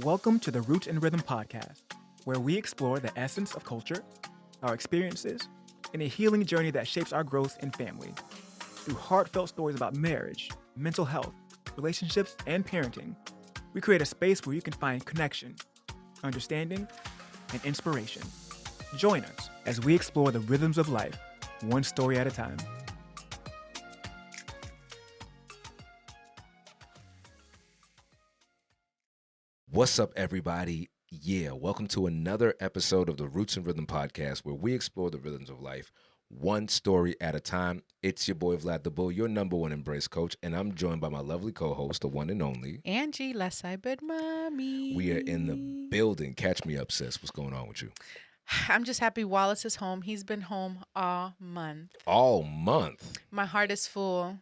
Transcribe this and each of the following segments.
Welcome to the Roots and Rhythm podcast, where we explore the essence of culture, our experiences, and a healing journey that shapes our growth in family. Through heartfelt stories about marriage, mental health, relationships, and parenting, we create a space where you can find connection, understanding, and inspiration. Join us as we explore the rhythms of life, one story at a time. What's up, everybody? Welcome to another episode of the Roots and Rhythm podcast, where we explore the rhythms of life, one story at a time. It's your boy, Vlad the Bull, your number one embrace coach, and I'm joined by my lovely co-host, the one and only Angie, less I but mommy. We are in the building. Catch me up, sis. What's going on with you? I'm just happy Wallace is home. He's been home all month. All month. My heart is full.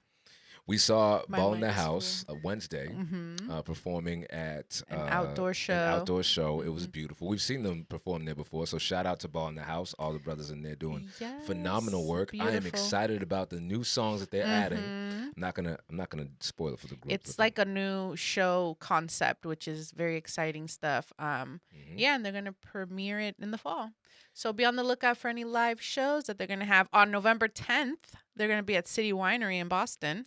We saw My Ball in the mind is House Wednesday performing at An outdoor show. An outdoor show. It was beautiful. We've seen them perform there before, so shout out to Ball in the House. All the brothers in there doing phenomenal work. I am Beautiful. excited about the new songs that they're adding. I'm not gonna spoil it for the group. It's like a new show concept, which is very exciting stuff. Yeah, and they're going to premiere it in the fall. So be on the lookout for any live shows that they're going to have on November 10th. They're going to be at City Winery in Boston.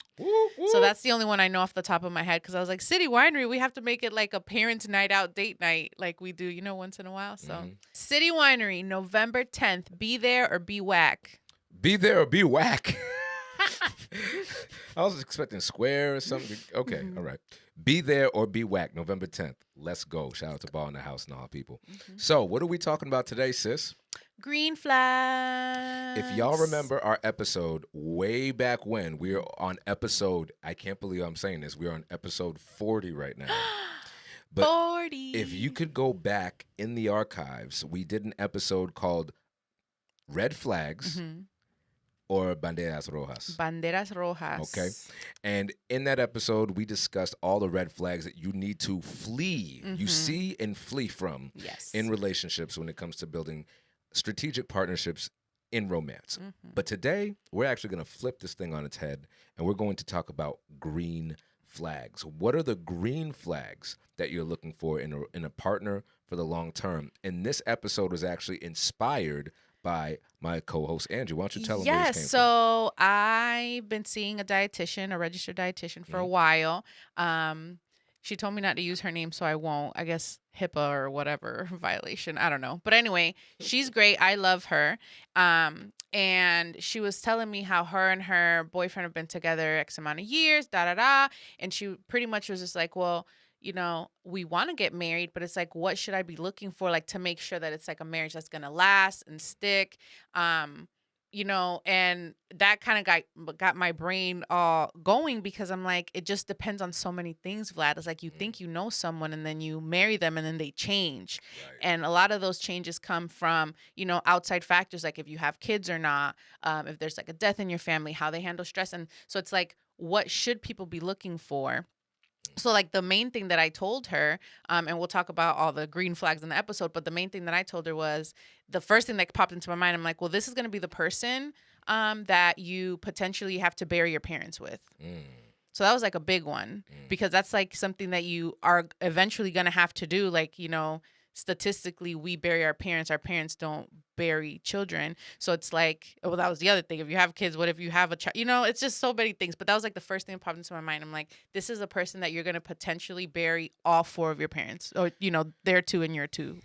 So that's the only one I know off the top of my head, because I was like, City Winery, we have to make it like a parents' night out, date night, like we do, once in a while. So City Winery, November 10th. Be there or be whack. Be there or be whack. I was expecting square or something. Okay, all right. Be there or be whack, November 10th. Let's go. Shout out to Ball in the House and all people. So what are we talking about today, sis? Green flags. If y'all remember our episode way back when, we are on episode, I can't believe I'm saying this, we're on episode 40 right now. But 40. if you could go back in the archives, we did an episode called Red Flags or Banderas Rojas. Banderas Rojas. Okay. And in that episode, we discussed all the red flags that you need to flee, you see and flee from in relationships when it comes to building strategic partnerships in romance. But today, we're actually going to flip this thing on its head, and we're going to talk about green flags. What are the green flags that you're looking for in a partner for the long term? And this episode was actually inspired by my co-host, Angie. Why don't you tell them where this came from? So I've been seeing a dietitian, a registered dietitian for a while. She told me not to use her name, so I won't. I guess HIPAA or whatever violation. I don't know. But anyway, she's great. I love her. And she was telling me how her and her boyfriend have been together X amount of years, And she pretty much was just like, well, we want to get married, but it's like, what should I be looking for, like, to make sure that it's like a marriage that's going to last and stick, and that kind of got my brain all going, because I'm like, it just depends on so many things, Vlad. It's like you think you know someone and then you marry them and then they change. Right. And a lot of those changes come from, outside factors, like if you have kids or not, if there's like a death in your family, how they handle stress. And so it's like, what should people be looking for? So like the main thing that I told her, and we'll talk about all the green flags in the episode, but the main thing that I told her was, the first thing that popped into my mind, I'm like, well, this is going to be the person that you potentially have to bury your parents with. So that was like a big one, because that's like something that you are eventually going to have to do. Like, statistically, we bury our parents. Our parents don't bury children. So it's like, well, that was the other thing. If you have kids, what if you have a child? It's just so many things. But that was like the first thing that popped into my mind. I'm like, this is a person that you're going to potentially bury all four of your parents, or, their two and your two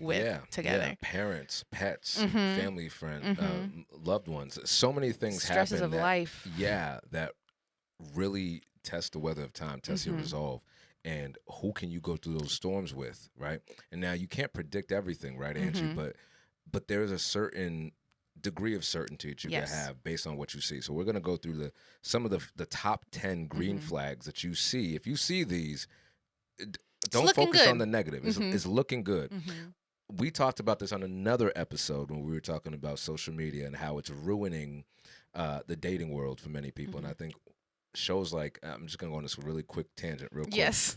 together. Yeah, parents, pets, family, friend, loved ones. So many things Stresses happen of life. Yeah, that really test the weather of time, test your resolve. And who can you go through those storms with, right? And now you can't predict everything, right, Angie? But there's a certain degree of certainty that you can have based on what you see. So we're going to go through some of the top 10 green flags that you see. If you see these, don't focus on the negative. It's looking good. We talked about this on another episode when we were talking about social media and how it's ruining the dating world for many people. And I think shows like, I'm just going to go on this really quick tangent real quick. Yes.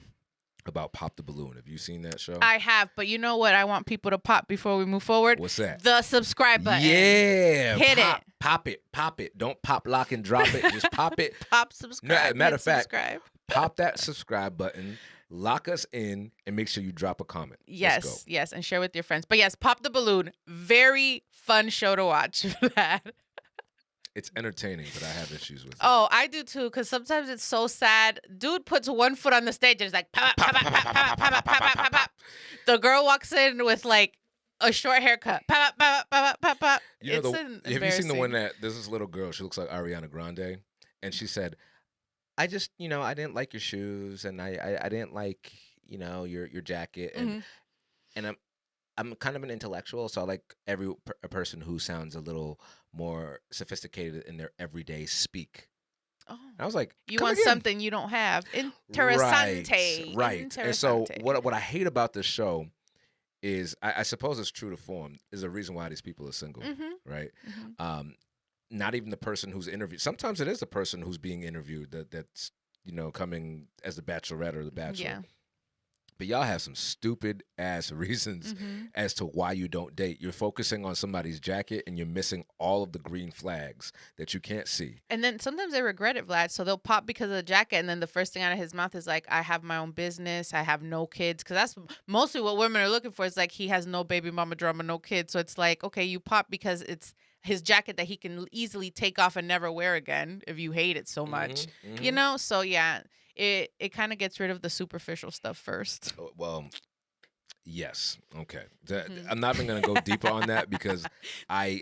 About Pop the Balloon. Have you seen that show? I have, but you know what I want people to pop before we move forward? What's that? The subscribe button. Yeah. Hit it. Pop it. Don't pop, lock, and drop it. Just pop it. Pop subscribe. Matter of fact, subscribe. pop that subscribe button Lock us in and make sure you drop a comment. Yes, Let's go. yes, and share with your friends. But yes, Pop the Balloon, very fun show to watch for that. It's entertaining, but I have issues with it. Oh, I do too, because sometimes it's so sad. Dude puts one foot on the stage and it's like, pop, pop, pop, pop, pop, pop, pop, pop, pop, pop. The girl walks in with like a short haircut. Pop, pop, pop, pop, pop, pop. You know, have you seen the one that there's this little girl? She looks like Ariana Grande, and she said, "I just, I didn't like your shoes, and I didn't like, your jacket, and I'm kind of an intellectual, so I like a person who sounds a little more sophisticated in their everyday speak." Oh. And I was like, you want something you don't have. Interessante. Right. And so what I hate about this show is, I suppose it's true to form, is the reason why these people are single, right? Not even the person who's interviewed. Sometimes it is the person who's being interviewed that's coming as the bachelorette or the bachelor. Yeah. But y'all have some stupid ass reasons as to why you don't date. You're focusing on somebody's jacket and you're missing all of the green flags that you can't see. And then sometimes they regret it, Vlad. So they'll pop because of the jacket, and then the first thing out of his mouth is like, I have my own business. I have no kids. Because that's mostly what women are looking for. It's like, he has no baby mama drama, no kids. So it's like, okay, you pop because it's his jacket that he can easily take off and never wear again if you hate it so much. So yeah. It kind of gets rid of the superficial stuff first. Well, yes. Okay. I'm not even going to go deeper on that because I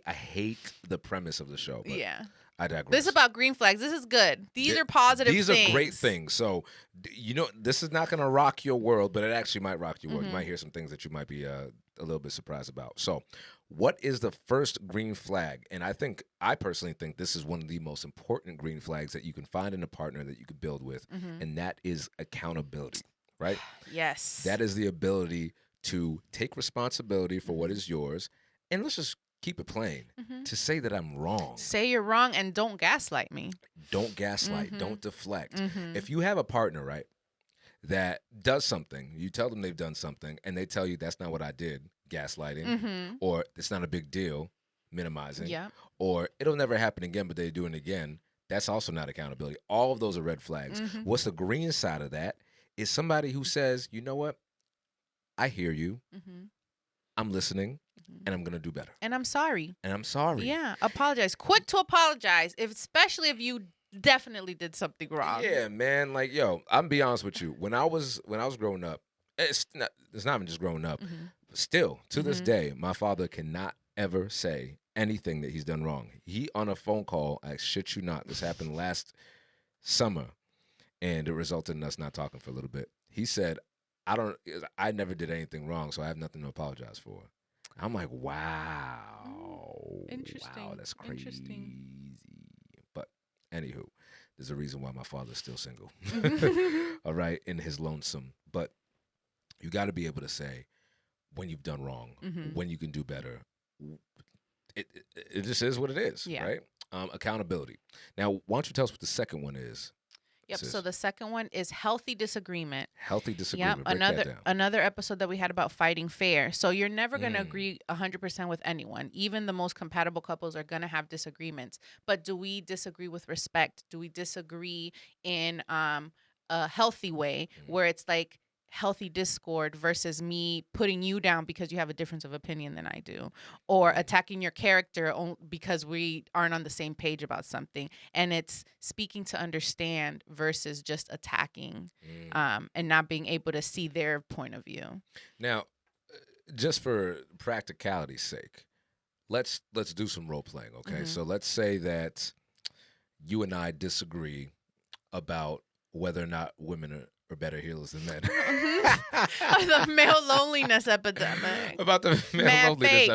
hate the premise of the show. But yeah. I digress. This is about green flags. This is good. These are positive things. These are great things. So, this is not going to rock your world, but it actually might rock your world. You might hear some things that you might be a little bit surprised about. So, what is the first green flag? And I personally think this is one of the most important green flags that you can find in a partner that you could build with, and that is accountability, right? Yes. That is the ability to take responsibility for what is yours, and let's just keep it plain, to say that I'm wrong. Say you're wrong and don't gaslight me. Don't gaslight. Don't deflect. If you have a partner, right, that does something, you tell them they've done something, and they tell you that's not what I did, gaslighting, or it's not a big deal, minimizing, or it'll never happen again, but they do it again, that's also not accountability. All of those are red flags. What's the green side of that is somebody who says, you know what, I hear you, I'm listening, and I'm going to do better. And I'm sorry. Yeah, apologize. Quick to apologize, especially if you definitely did something wrong. Yeah, man. Like, yo, I'm be honest with you. When I was growing up, it's not even just growing up. Still, to this day, my father cannot ever say anything that he's done wrong. He, on a phone call, I shit you not, this happened last summer, and it resulted in us not talking for a little bit. He said, I never did anything wrong, so I have nothing to apologize for. I'm like, wow. Interesting. Wow, that's crazy. But anywho, there's a reason why my father's still single. All right, in his lonesome. But you got to be able to say when you've done wrong, when you can do better. It just is what it is, right? Accountability. Now, why don't you tell us what the second one is? Yep. So the second one is healthy disagreement. Healthy disagreement. Yep. Break that down. Another episode that we had about fighting fair. So you're never going to agree 100% with anyone. Even the most compatible couples are going to have disagreements. But do we disagree with respect? Do we disagree in a healthy way where it's like healthy discord versus me putting you down because you have a difference of opinion than I do, or attacking your character because we aren't on the same page about something? And it's speaking to understand versus just attacking and not being able to see their point of view. Now, just for practicality's sake, let's do some role playing, okay? So let's say that you and I disagree about whether or not women are better healers than men. The male loneliness epidemic. About the male loneliness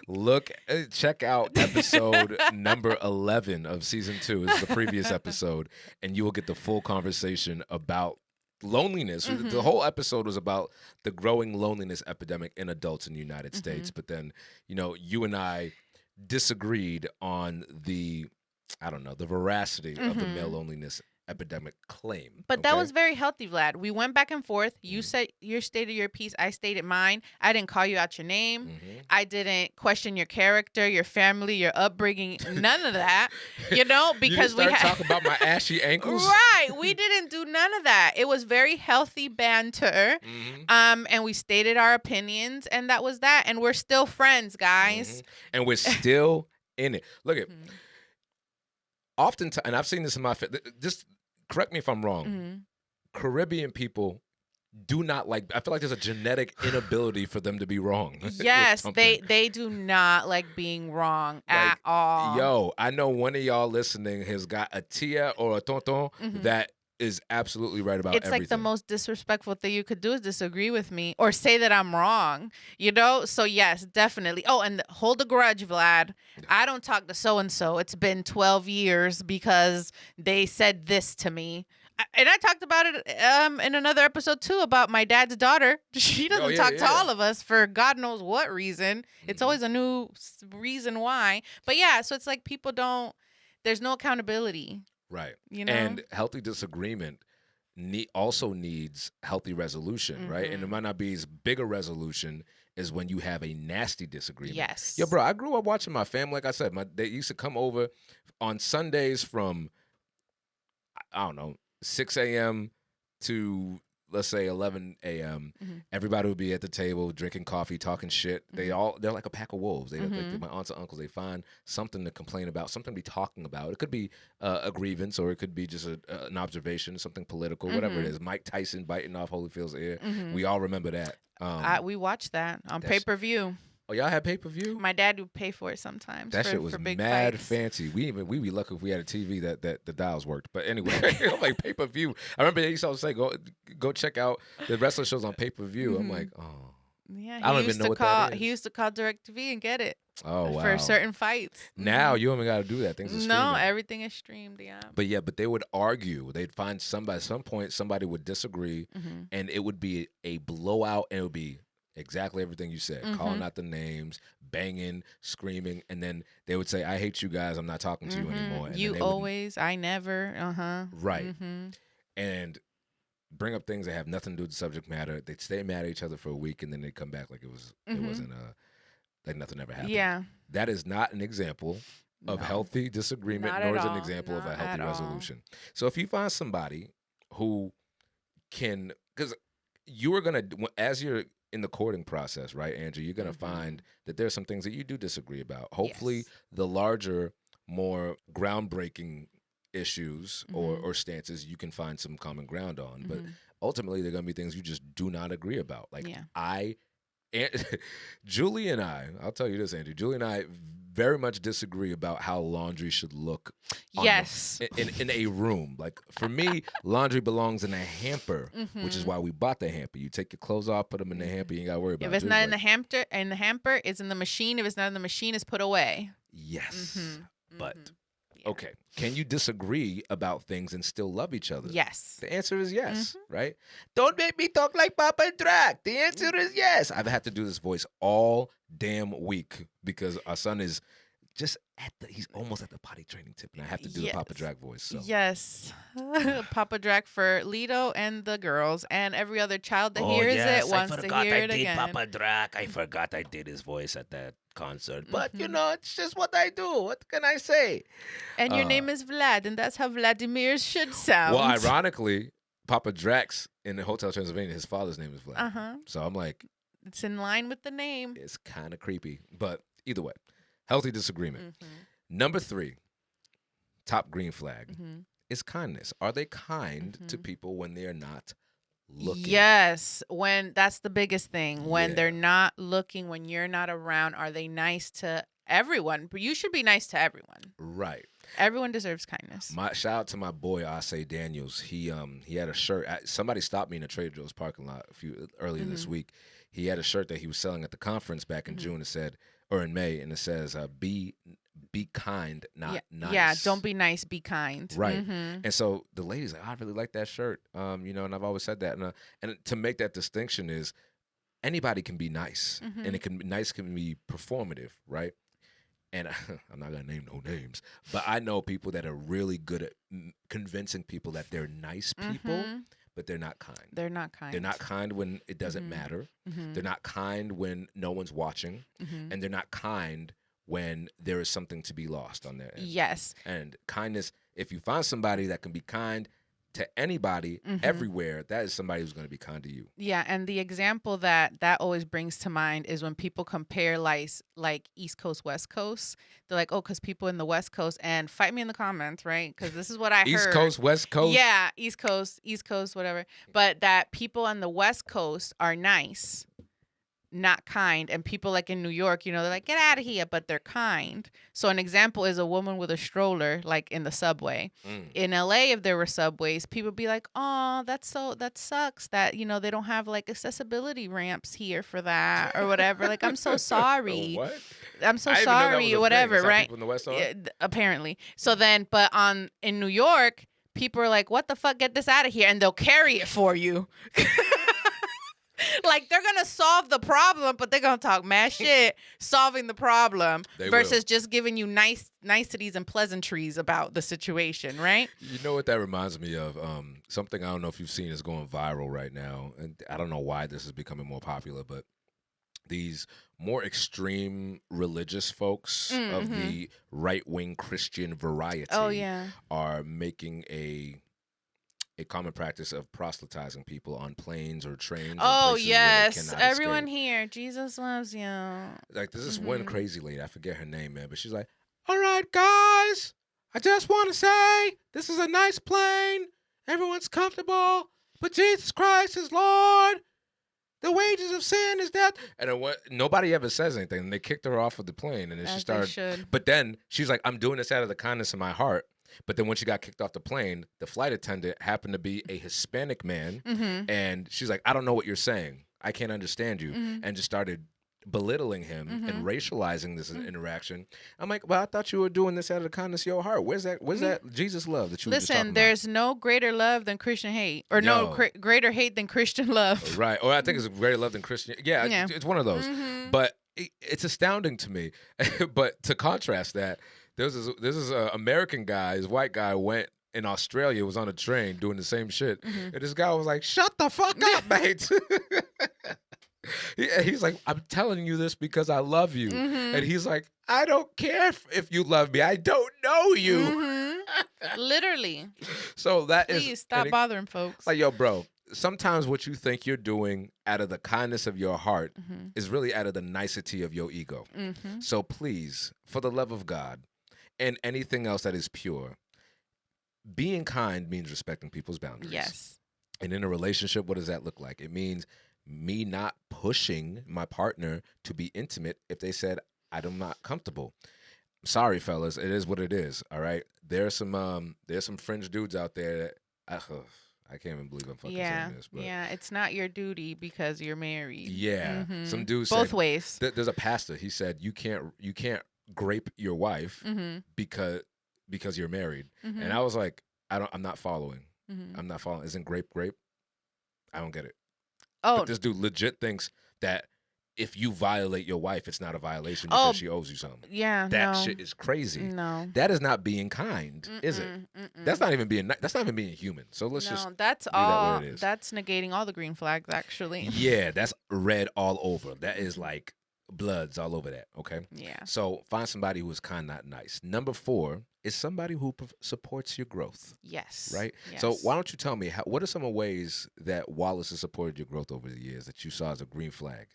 epidemic. Check out episode number 11 of season 2. It's the previous episode, and you will get the full conversation about loneliness. The whole episode was about the growing loneliness epidemic in adults in the United States. But then, you and I disagreed on the veracity of the male loneliness epidemic claim. But that okay? was very healthy, Vlad. We went back and forth. You said your stated your piece. I stated mine. I didn't call you out your name. I didn't question your character, your family, your upbringing. None of that. You know, because you didn't start talking about my ashy ankles. Right. We didn't do none of that. It was very healthy banter. And we stated our opinions, and that was that. And we're still friends, guys. And we're still in it. Look at oftentimes, and I've seen this in my just correct me if I'm wrong. Caribbean people do not like. I feel like there's a genetic inability for them to be wrong. Yes, they do not like being wrong at all. Yo, I know one of y'all listening has got a tia or a tonton that is absolutely right about everything. It's like the most disrespectful thing you could do is disagree with me or say that I'm wrong, you know? So yes, definitely. Oh, and hold a grudge, Vlad. I don't talk to so-and-so. It's been 12 years because they said this to me. And I talked about it in another episode too about my dad's daughter. She doesn't talk to all of us for God knows what reason. It's always a new reason why. But yeah, so it's like people don't, there's no accountability. Right. You know? And healthy disagreement also needs healthy resolution, right? And it might not be as big a resolution as when you have a nasty disagreement. Yes. Yeah, bro, I grew up watching my family. Like I said, they used to come over on Sundays from, I don't know, 6 a.m. to, let's say, 11 a.m. Everybody would be at the table drinking coffee, talking shit. They're like a pack of wolves. They like my aunts and uncles. They find something to complain about, something to be talking about. It could be a grievance, or it could be just an observation, something political, whatever it is. Mike Tyson biting off Holyfield's ear. We all remember that. We watched that on pay-per-view. Oh, y'all had pay-per-view? My dad would pay for it sometimes. That shit was for big mad fights. fancy. We be lucky if we had a TV that the dials worked. But anyway, I'm like pay-per-view. I remember they used to always say, go check out the wrestling shows on pay-per-view. I'm like, oh. Yeah, I don't even know what that is. He used to call DirecTV and get it. Oh, wow. For certain fights. Now you don't even got to do that. Things are streaming. No, everything is streamed, yeah. But they would argue. They'd find somebody, at some point, somebody would disagree, and it would be a blowout, and it would be exactly everything you said, calling out the names, banging, screaming, and then they would say, I hate you guys, I'm not talking to you anymore. And you always, I never, Right. And bring up things that have nothing to do with the subject matter. They'd stay mad at each other for a week, and then they'd come back like it wasn't, like nothing ever happened. Yeah. That is not an example of healthy disagreement, nor is it an example of a healthy resolution. So if you find somebody who can, because you are going to, as you're in the courting process, right, Angie, you're going to find that there are some things that you do disagree about. Hopefully, the larger, more groundbreaking issues or stances, you can find some common ground on. But ultimately, there are going to be things you just do not agree about. Like Julie and I'll tell you this, Angie, Julie and I very much disagree about how laundry should look in a room. Like, for me, laundry belongs in a hamper, which is why we bought the hamper. You take your clothes off, put them in the hamper, you ain't got to worry about it. If it's not in the hamper, it's in the machine. If it's not in the machine, it's put away. Yes. But okay, can you disagree about things and still love each other? Yes. The answer is yes, right? Don't make me talk like Papa Drac. The answer is yes. I've had to do this voice all damn week because our son is just he's almost at the potty training tip, and I have to do the Papa Drac voice. So. Yes. Papa Drac for Lido and the girls, and every other child that hears it wants to hear it again. Papa Drac. I forgot I did his voice at that concert. But, it's just what I do. What can I say? And your name is Vlad, and that's how Vladimir's should sound. Well, ironically, Papa Drax in the Hotel Transylvania, his father's name is Vlad. So I'm like... It's in line with the name. It's kind of creepy. But either way, healthy disagreement. Number 3, top green flag, is kindness. Are they kind to people when they're not looking? Yes, when that's the biggest thing. When they're not looking, when you're not around, are they nice to everyone? You should be nice to everyone. Right. Everyone deserves kindness. Shout out to my boy Ase Daniels. He had a shirt. Somebody stopped me in the Trader Joe's parking lot earlier this week. He had a shirt that he was selling at the conference back in June. It said, or in May, and it says, "Be kind, not nice." Yeah, don't be nice, be kind. Right. And so the lady's like, I really like that shirt. And I've always said that. And to make that distinction is anybody can be nice, and nice can be performative, right? and I'm not gonna name no names, but I know people that are really good at convincing people that they're nice people, but they're not kind. They're not kind. They're not kind when it doesn't matter. They're not kind when no one's watching, and they're not kind when there is something to be lost on their end. Yes. And kindness, if you find somebody that can be kind to anybody everywhere, that is somebody who's going to be kind to you. Yeah, and the example that always brings to mind is when people compare like East Coast, West Coast. They're like, oh, because people in the West Coast, and fight me in the comments, right? Because this is what I heard. East Coast, West Coast? Yeah, East Coast, whatever. But that people on the West Coast are nice, not kind, and people like in New York, they're like, get out of here, but they're kind. So an example is a woman with a stroller, like in the subway. In LA, if there were subways, people would be like, oh, that sucks that they don't have like accessibility ramps here for that or whatever. Like, I'm so sorry. What? I'm so sorry, whatever, right? People in the West Side? Yeah, apparently. So then, but in New York, people are like, what the fuck, get this out of here, and they'll carry it for you. Like, they're going to solve the problem, but they're going to talk mad shit solving the problem versus just giving you niceties and pleasantries about the situation, right? You know what that reminds me of? Something I don't know if you've seen is going viral right now, and I don't know why this is becoming more popular, but these more extreme religious folks of the right-wing Christian variety are making a common practice of proselytizing people on planes or trains. Oh, yes. Everyone here, Jesus loves you. Like, there's this one crazy lady, I forget her name, man, but she's like, all right, guys, I just want to say this is a nice plane. Everyone's comfortable, but Jesus Christ is Lord. The wages of sin is death. And nobody ever says anything. And they kicked her off of the plane. And then she started. But then she's like, I'm doing this out of the kindness of my heart. But then when she got kicked off the plane, the flight attendant happened to be a Hispanic man. And she's like, I don't know what you're saying. I can't understand you. And just started belittling him and racializing this interaction. I'm like, well, I thought you were doing this out of the kindness of your heart. Where's that Jesus love that you were just talking about? Listen, there's no greater love than Christian hate, or greater hate than Christian love. Right. Or I think it's greater love than Christian. Yeah. It's one of those. But it's astounding to me. But to contrast that, this is an American guy, this white guy went in Australia, was on a train doing the same shit. And this guy was like, shut the fuck up, mate. He's like, I'm telling you this because I love you. And he's like, I don't care if you love me. I don't know you. Literally. So Please stop bothering folks. Like, yo, bro, sometimes what you think you're doing out of the kindness of your heart is really out of the nicety of your ego. So please, for the love of God and anything else that is pure, being kind means respecting people's boundaries. Yes. And in a relationship, what does that look like? It means me not pushing my partner to be intimate if they said I'm not comfortable. Sorry, fellas, it is what it is. All right, there's some fringe dudes out there that I can't even believe I'm fucking saying this. But it's not your duty because you're married. Yeah, some dudes both ways. There's a pastor. He said you can't grape your wife because you're married. And I was like, I'm not following. I'm not following. Isn't grape? I don't get it. Oh, but this dude legit thinks that if you violate your wife, it's not a violation because she owes you something. Yeah, that shit is crazy. No, that is not being kind, is it? That's not even being. That's not even being human. So let's just. That's all. That's negating all the green flags, actually. Yeah, that's red all over. That is like bloods all over that. Okay. Yeah. So find somebody who is kind, not nice. Number 4 is somebody who supports your growth. Yes. Right? Yes. So why don't you tell me, what are some of ways that Wallace has supported your growth over the years that you saw as a green flag?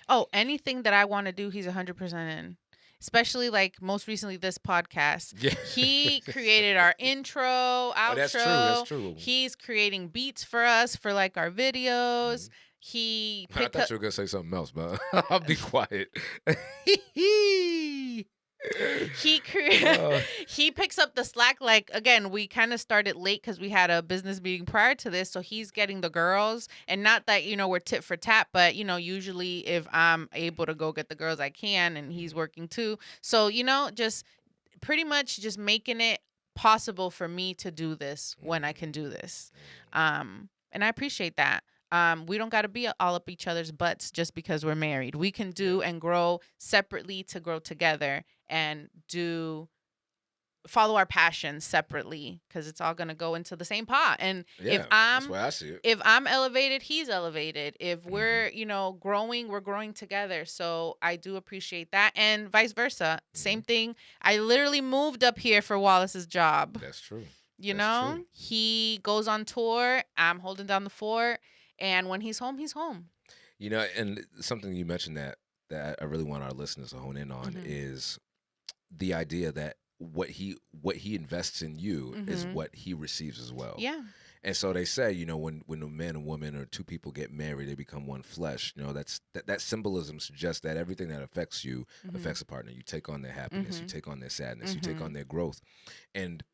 Oh, anything that I want to do, he's 100% in. Especially like most recently this podcast. Yeah. He created our intro, outro. Oh, that's true. He's creating beats for us for like our videos. I thought you were going to say something else, but I'll be quiet. He picks up the slack. Like, again, we kind of started late because we had a business meeting prior to this. So he's getting the girls, and not that, we're tit for tat, but, usually if I'm able to go get the girls, I can, and he's working too. So, just pretty much just making it possible for me to do this when I can do this. And I appreciate that. We don't got to be all up each other's butts just because we're married. We can do and grow separately to grow together. and follow our passions separately, because it's all going to go into the same pot. And Yeah, that's the way I see it. if I'm elevated, he's elevated. If we're, growing, we're growing together. So I do appreciate that. And vice versa. Same thing. I literally moved up here for Wallace's job. That's true. True. He goes on tour. I'm holding down the fort. And when he's home, he's home. And something you mentioned that I really want our listeners to hone in on is the idea that what he invests in you is what he receives as well. Yeah. And so they say, when a man and woman or two people get married, they become one flesh. That symbolism suggests that everything that affects you affects a partner. You take on their happiness, you take on their sadness, you take on their growth. And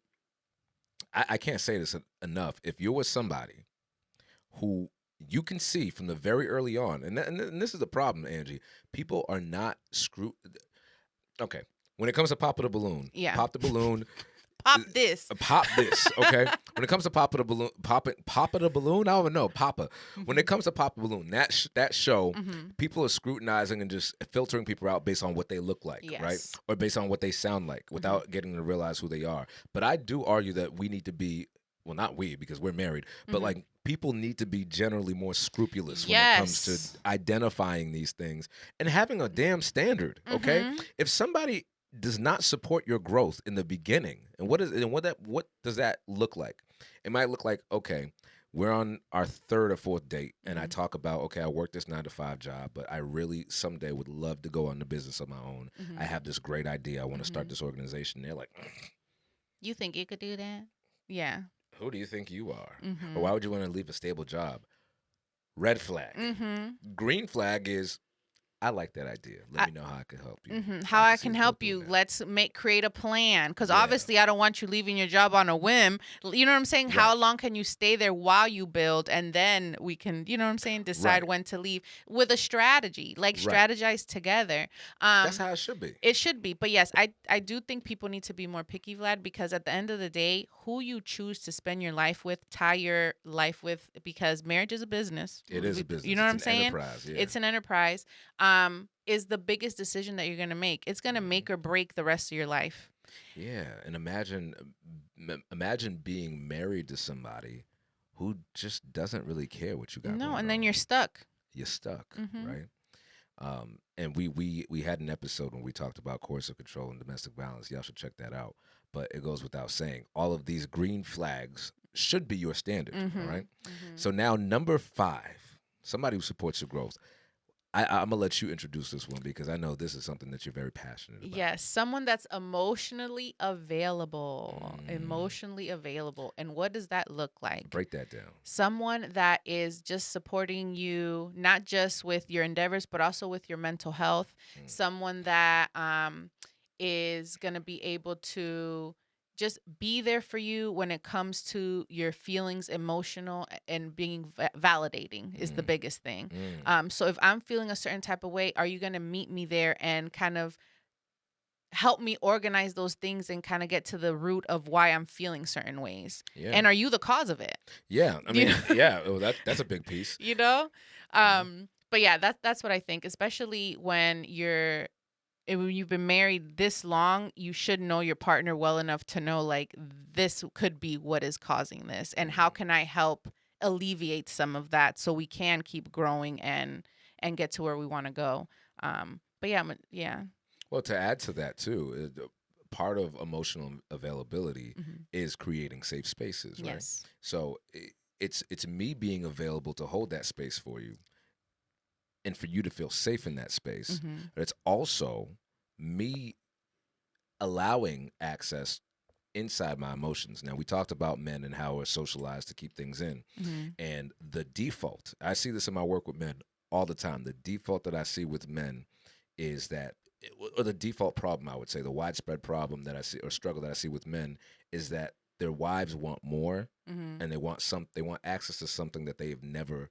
I can't say this enough. If you're with somebody who you can see from the very early on, and this is the problem, Angie, people are not screwed. Okay. When it comes to pop the balloon, pop the balloon. Pop this. Pop this, okay? When it comes to pop the balloon, pop the balloon, I don't even know, Papa. When it comes to pop the balloon, that show, people are scrutinizing and just filtering people out based on what they look like, right? Or based on what they sound like without getting to realize who they are. But I do argue that we need to be, well, not we, because we're married, but like people need to be generally more scrupulous when it comes to identifying these things and having a damn standard, okay? If somebody does not support your growth in the beginning, and what does that look like? It might look like, okay, we're on our third or fourth date, and I talk about, okay, I work this 9-to-5 job, but I really someday would love to go on the business of my own. I have this great idea. I want to start this organization. They're like, you think you could do that? Yeah. Who do you think you are? Or why would you want to leave a stable job? Red flag. Green flag is, I like that idea. Let me know how I can help you. How I can help you. Let's create a plan. Because obviously I don't want you leaving your job on a whim. You know what I'm saying? Right. How long can you stay there while you build? And then we can, you know what I'm saying, decide when to leave with a strategy. Strategize together. That's how it should be. It should be. But yes, I do think people need to be more picky, Vlad, because at the end of the day, who you choose to spend your life with, tie your life with, because marriage is a business. It is a business. You know what I'm saying? Enterprise, yeah. It's an enterprise. Is the biggest decision that you're going to make. It's going to make or break the rest of your life. Yeah, and imagine being married to somebody who just doesn't really care what you got going and then on. You're stuck. You're stuck, right? And we had an episode when we talked about coercive control and domestic violence. Y'all should check that out. But it goes without saying, all of these green flags should be your standard, all right? So now number 5, somebody who supports your growth. I'm going to let you introduce this one because I know this is something that you're very passionate about. Yes, someone that's emotionally available. Emotionally available. And what does that look like? Break that down. Someone that is just supporting you, not just with your endeavors, but also with your mental health. Someone that is going to be able to just be there for you when it comes to your feelings, emotional, and being validating is the biggest thing. So if I'm feeling a certain type of way, are you going to meet me there and kind of help me organize those things and kind of get to the root of why I'm feeling certain ways? Yeah. And are you the cause of it? Yeah. I mean, yeah, that's a big piece. You know? But yeah, that's what I think, especially when you've been married this long, you should know your partner well enough to know, like, this could be what is causing this, and how can I help alleviate some of that so we can keep growing and get to where we want to go. But yeah. Well, to add to that too, part of emotional availability is creating safe spaces, right? Yes. So it's me being available to hold that space for you, and for you to feel safe in that space. But it's also me allowing access inside my emotions. Now, we talked about men and how we're socialized to keep things in. And the default, I see this in my work with men all the time. The default that I see with men is that, or the default problem, I would say, the widespread problem that I see, or struggle that I see with men, is that their wives want more, and they want access to something that they've never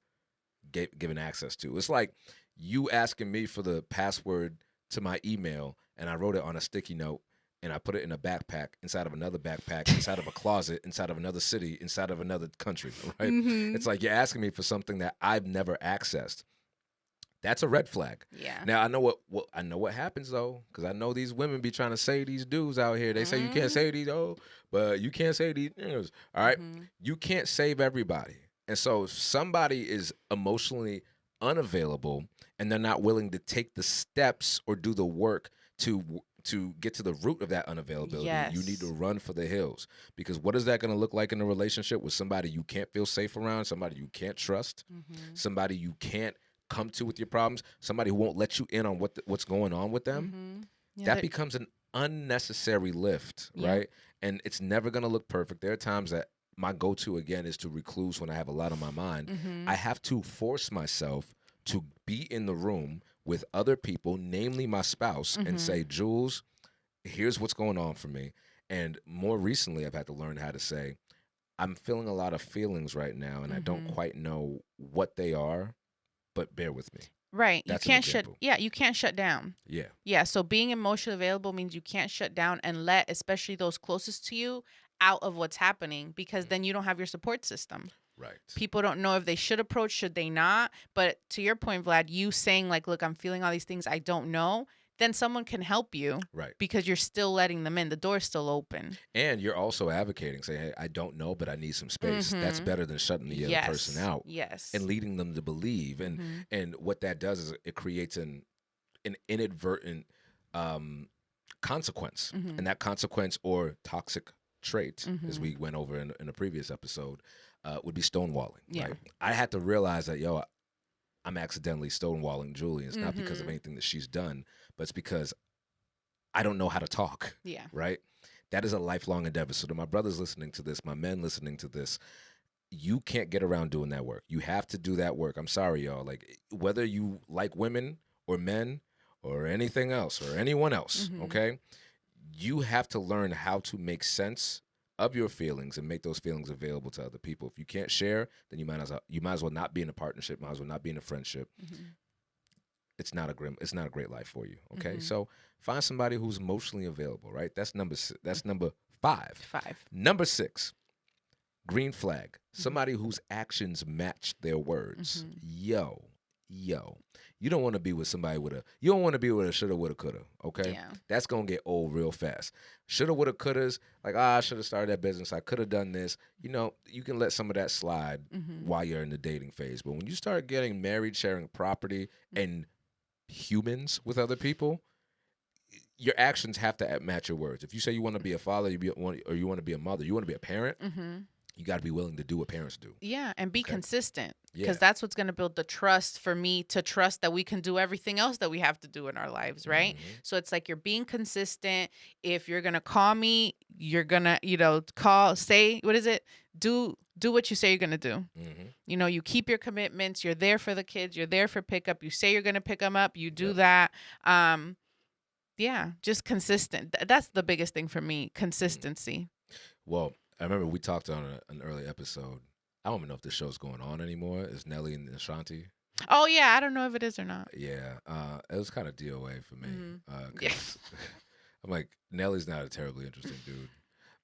given access to. It's like you asking me for the password to my email, and I wrote it on a sticky note, and I put it in a backpack, inside of another backpack, inside of a closet, inside of another city, inside of another country, right? It's like you're asking me for something that I've never accessed. That's a red flag. Yeah. Now I know what happens though, because I know these women be trying to say these dudes out here. They say you can't say these, but you can't say these things. All right, you can't save everybody, and so if somebody is emotionally unavailable and they're not willing to take the steps or do the work to get to the root of that unavailability, you need to run for the hills. Because what is that going to look like in a relationship with somebody you can't feel safe around, somebody you can't trust, somebody you can't come to with your problems, somebody who won't let you in on what's going on with them? That becomes an unnecessary lift, right? And it's never going to look perfect. There are times that my go-to, again, is to recluse when I have a lot on my mind. I have to force myself to be in the room with other people, namely my spouse, and say, Jules, here's what's going on for me. And more recently, I've had to learn how to say, I'm feeling a lot of feelings right now, and I don't quite know what they are, but bear with me. Right. That's you can't shut down. Yeah. Yeah. So being emotionally available means you can't shut down and let, especially those closest to you, out of what's happening, because then you don't have your support system. Right. People don't know if they should approach, should they not. But to your point, Vlad, you saying like, look, I'm feeling all these things I don't know, then someone can help you. Right. Because you're still letting them in. The door's still open. And you're also advocating, saying, hey, I don't know, but I need some space. That's better than shutting the other person out. Yes. And leading them to believe. And what that does is it creates an inadvertent consequence. And that consequence or toxic trait, as we went over in a previous episode, would be stonewalling. Yeah. Right? I had to realize that, I'm accidentally stonewalling Julie. It's not because of anything that she's done, but it's because I don't know how to talk. Yeah. Right? That is a lifelong endeavor. So to my brothers listening to this, my men listening to this, you can't get around doing that work. You have to do that work. I'm sorry, y'all. Like, whether you like women or men or anything else or anyone else, okay? You have to learn how to make sense of your feelings and make those feelings available to other people. If you can't share, then you might as well not be in a partnership, might as well not be in a friendship. It's not a great life for you. Okay, so find somebody who's emotionally available. Right, that's number 5. Number 6, green flag. Somebody whose actions match their words. Yo, you don't want to be with somebody you don't want to be with a shoulda, woulda, coulda. Okay, that's gonna get old real fast. Shoulda, woulda, couldas. Like, I should have started that business. I could have done this. You can let some of that slide while you're in the dating phase. But when you start getting married, sharing property, and humans with other people, your actions have to match your words. If you say you want to be a father, or you want to be a mother, you want to be a parent, you got to be willing to do what parents do. Yeah, and be consistent, because that's what's going to build the trust for me to trust that we can do everything else that we have to do in our lives, right? So it's like you're being consistent. If you're going to call me, you're going to, say, what is it? Do what you say you're going to do. You keep your commitments. You're there for the kids. You're there for pickup. You say you're going to pick them up. You do that. Just consistent. That's the biggest thing for me, consistency. Well, I remember we talked on an early episode. I don't even know if this show's going on anymore. Is Nelly and Ashanti? Oh, yeah. I don't know if it is or not. Yeah. It was kind of DOA for me. I'm like, Nelly's not a terribly interesting dude.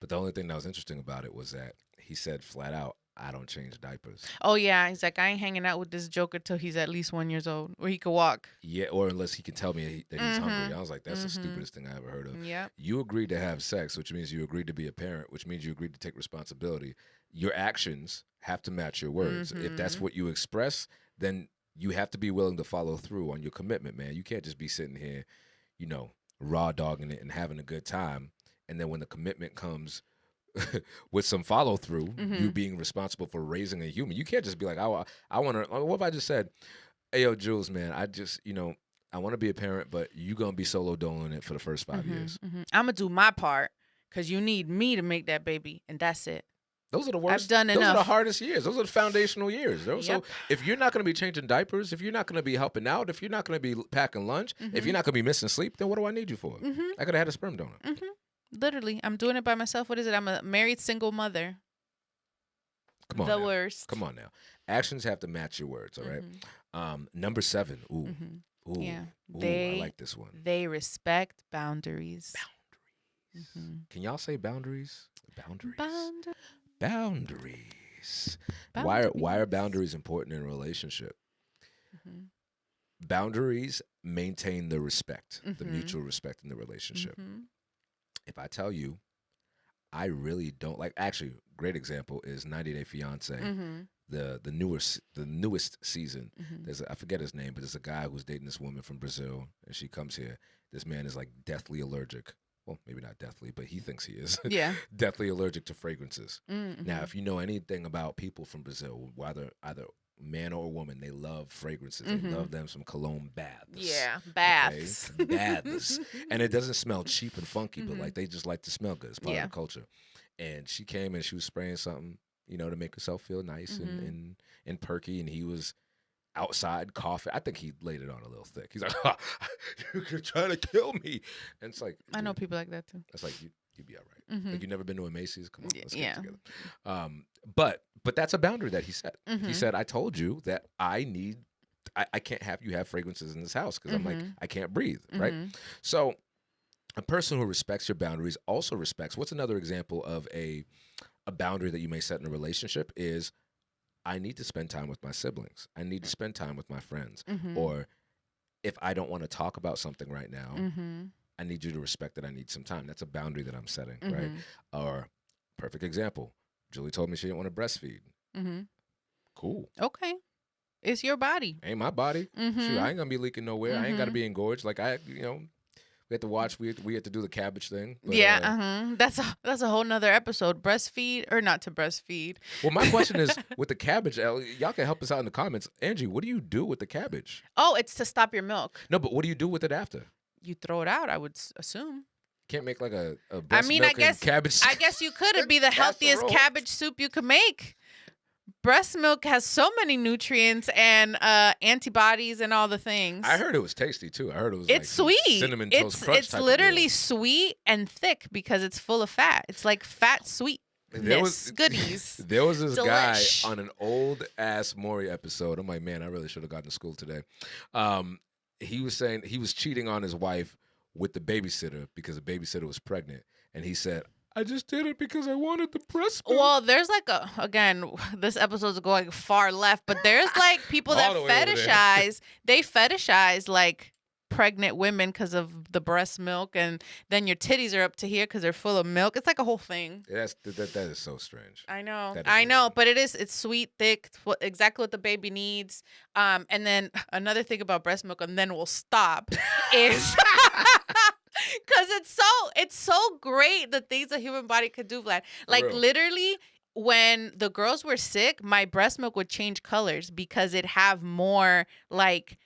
But the only thing that was interesting about it was that he said flat out, I don't change diapers. Oh, yeah. He's like, I ain't hanging out with this joker till he's at least 1 year old, where he could walk. Yeah, or unless he can tell me that he's hungry. I was like, that's the stupidest thing I ever heard of. Yeah. You agreed to have sex, which means you agreed to be a parent, which means you agreed to take responsibility. Your actions have to match your words. If that's what you express, then you have to be willing to follow through on your commitment, man. You can't just be sitting here, raw dogging it and having a good time. And then when the commitment comes with some follow through, you being responsible for raising a human, you can't just be like, I want to. What if I just said, "Hey, yo, Jules, man, I just, I want to be a parent, but you gonna be solo doling it for the first 5 years. I'm gonna do my part because you need me to make that baby, and that's it." Those are the worst. I've done those enough. are the hardest years. Those are the foundational years. So if you're not going to be changing diapers, if you're not going to be helping out, if you're not going to be packing lunch, if you're not going to be missing sleep, then what do I need you for? I could have had a sperm donor. Literally, I'm doing it by myself. What is it? I'm a married single mother. Come on, the now. worst. Come on now. Actions have to match your words. All right. Number 7. Ooh. Yeah. I like this one. They respect boundaries. Can y'all say boundaries? Boundaries. Boundaries. Why are boundaries important in a relationship? boundaries maintain the respect, the Mhm. mutual respect in the relationship. Mhm. If I tell you, I really don't like. Actually, great example is 90 Day Fiance, Mhm. the newest season. Mhm. I forget his name, but there's a guy who's dating this woman from Brazil, and she comes here. This man is like deathly allergic. Well, maybe not deathly, but he thinks he is. Yeah. Deathly allergic to fragrances. Mhm. Now, if you know anything about people from Brazil, whether either man or woman, they love fragrances. They love them some cologne baths. Yeah, baths. Okay? Baths. And it doesn't smell cheap and funky, but like they just like to smell good. It's part of the culture. And she came and she was spraying something, to make herself feel nice and perky. And he was outside coughing. I think he laid it on a little thick. He's like, "You're trying to kill me." And it's like, I know people like that too. it's like you'd be all right. Like, you never been to a Macy's? Come on, let's Yeah. get together. But that's a boundary that he set. He said, "I told you that I can't have you have fragrances in this house because I'm like, I can't breathe." Right. So a person who respects your boundaries also respects. What's another example of a boundary that you may set in a relationship is, I need to spend time with my siblings. I need to spend time with my friends. Or if I don't want to talk about something right now, I need you to respect that I need some time. That's a boundary that I'm setting, right? Or perfect example, Julie told me she didn't want to breastfeed. Cool. Okay. It's your body. Ain't my body. Shoot, I ain't gonna be leaking nowhere. I ain't gotta be engorged. Like we had to watch. We had to do the cabbage thing. But, That's a whole nother episode. Breastfeed or not to breastfeed. Well, my question is with the cabbage. Y'all can help us out in the comments. Angie, what do you do with the cabbage? Oh, it's to stop your milk. No, but what do you do with it after? You throw it out, I would assume. Can't make like a breast I milk guess and cabbage. I guess you could. It'd be the healthiest casserole. cabbage soup you could make. Breast milk has so many nutrients and antibodies and all the things. I heard it was tasty too. I heard it was. It's like sweet. Cinnamon toast crunch. It's type of literally deal. sweet and thick because it's full of fat. It's like fat sweet. Goodies. There was this Delish. guy on an old ass Maury episode. I'm like, man, I really should have gotten to school today. He was saying he was cheating on his wife with the babysitter because the babysitter was pregnant, and he said, "I just did it because I wanted the breast milk." Well, there's like this episode's going far left, but there's like people that All the way over there. fetishize like pregnant women because of the breast milk, and then your titties are up to here because they're full of milk. It's like a whole thing. That is so strange. I know, That is know, weird. but it's sweet, thick, exactly what the baby needs. And then another thing about breast milk, and then we'll stop, is because it's so great the things the human body could do, Vlad. Like real. literally, when the girls were sick, my breast milk would change colors because it have more like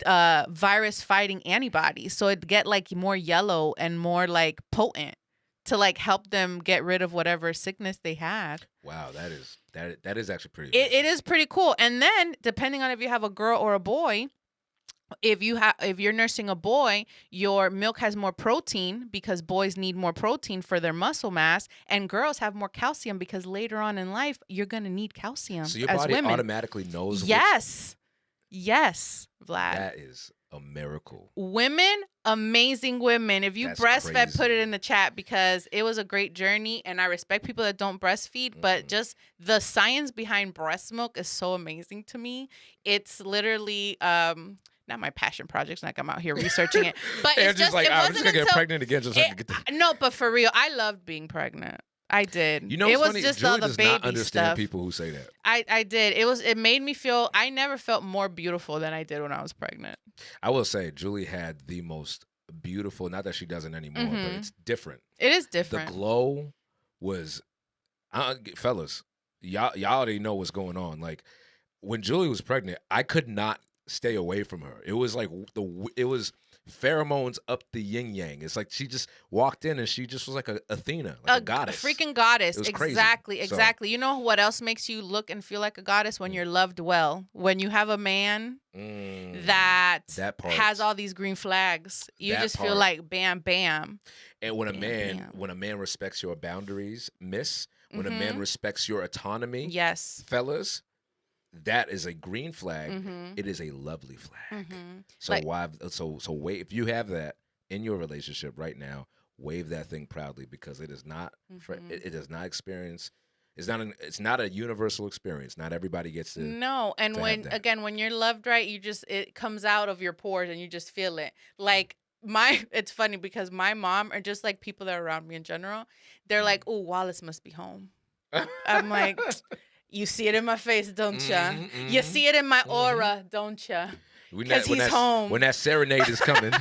virus fighting antibodies, so it'd get like more yellow and more like potent to like help them get rid of whatever sickness they had. Wow, that is actually pretty. It is pretty cool. And then depending on if you have a girl or a boy, if you're nursing a boy, your milk has more protein because boys need more protein for their muscle mass, and girls have more calcium because later on in life you're gonna need calcium. So your as body women. automatically knows. Yes, Vlad. That is a miracle. Women, amazing women. If you That's breastfed, crazy. put it in the chat because it was a great journey, and I respect people that don't breastfeed, but just the science behind breast milk is so amazing to me. It's literally not my passion project. Like I'm out here researching it, but it's Angie's just like, it I'm wasn't just gonna get until pregnant again just so I can get the. no, but for real, I loved being pregnant. I did. You know, it what's was funny? just Julie all the does baby not understand stuff. people who say that. I did. It made me feel. I never felt more beautiful than I did when I was pregnant. I will say, Julie had the most beautiful. Not that she doesn't anymore, but it's different. It is different. The glow was, fellas, y'all already know what's going on. Like when Julie was pregnant, I could not stay away from her. It was like it was pheromones up the yin yang. It's like she just walked in and she just was like a Athena, like a goddess. A freaking goddess. It was crazy. Exactly. You know what else makes you look and feel like a goddess? When you're loved well. When you have a man that part. has all these green flags, you That just feel part. like bam, bam. And when Bam. when a man respects your boundaries, when a man respects your autonomy, Yes. fellas, that is a green flag. It is a lovely flag. So wait, if you have that in your relationship right now, wave that thing proudly because it is not it does not experience It's not a universal experience. Not everybody gets to. No, and to when have that. again when you're loved right, it comes out of your pores and you just feel it. Like it's funny because my mom or just like people that are around me in general, they're like, "Oh, Wallace must be home." I'm like, "You see it in my face, don't ya? You see it in my aura, don't ya? Because he's home." When that serenade is coming.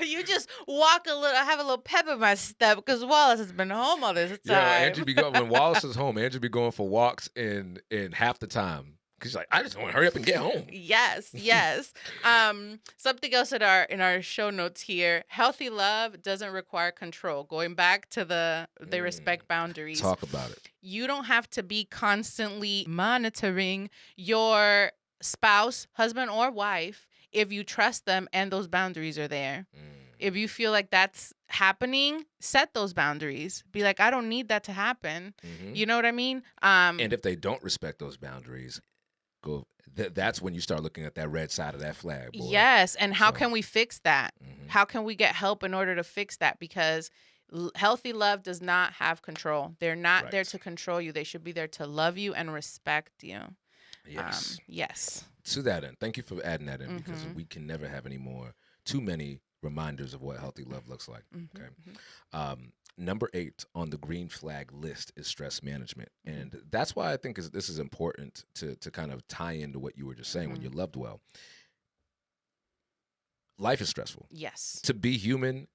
You just walk a little. I have a little pep in my step because Wallace has been home all this time. Yeah, Angie be going when Wallace is home. Angie be going for walks in half the time because she's like, I just want to hurry up and get home. Yes. Something else in our show notes here: healthy love doesn't require control. Going back to they respect boundaries. Talk about it. You don't have to be constantly monitoring your spouse, husband, or wife if you trust them and those boundaries are there. If you feel like that's happening, set those boundaries. Be like, I don't need that to happen. You know what I mean? And if they don't respect those boundaries, that's when you start looking at that red side of that flag, boy. Yes, and how can we fix that? How can we get help in order to fix that? Because healthy love does not have control. They're not there to control you. They should be there to love you and respect you. Yes. Yes. To that end, thank you for adding that in because we can never have too many reminders of what healthy love looks like. Okay. Number 8 on the green flag list is stress management. And that's why I think this is important to kind of tie into what you were just saying when you're loved well. Life is stressful. Yes. To be human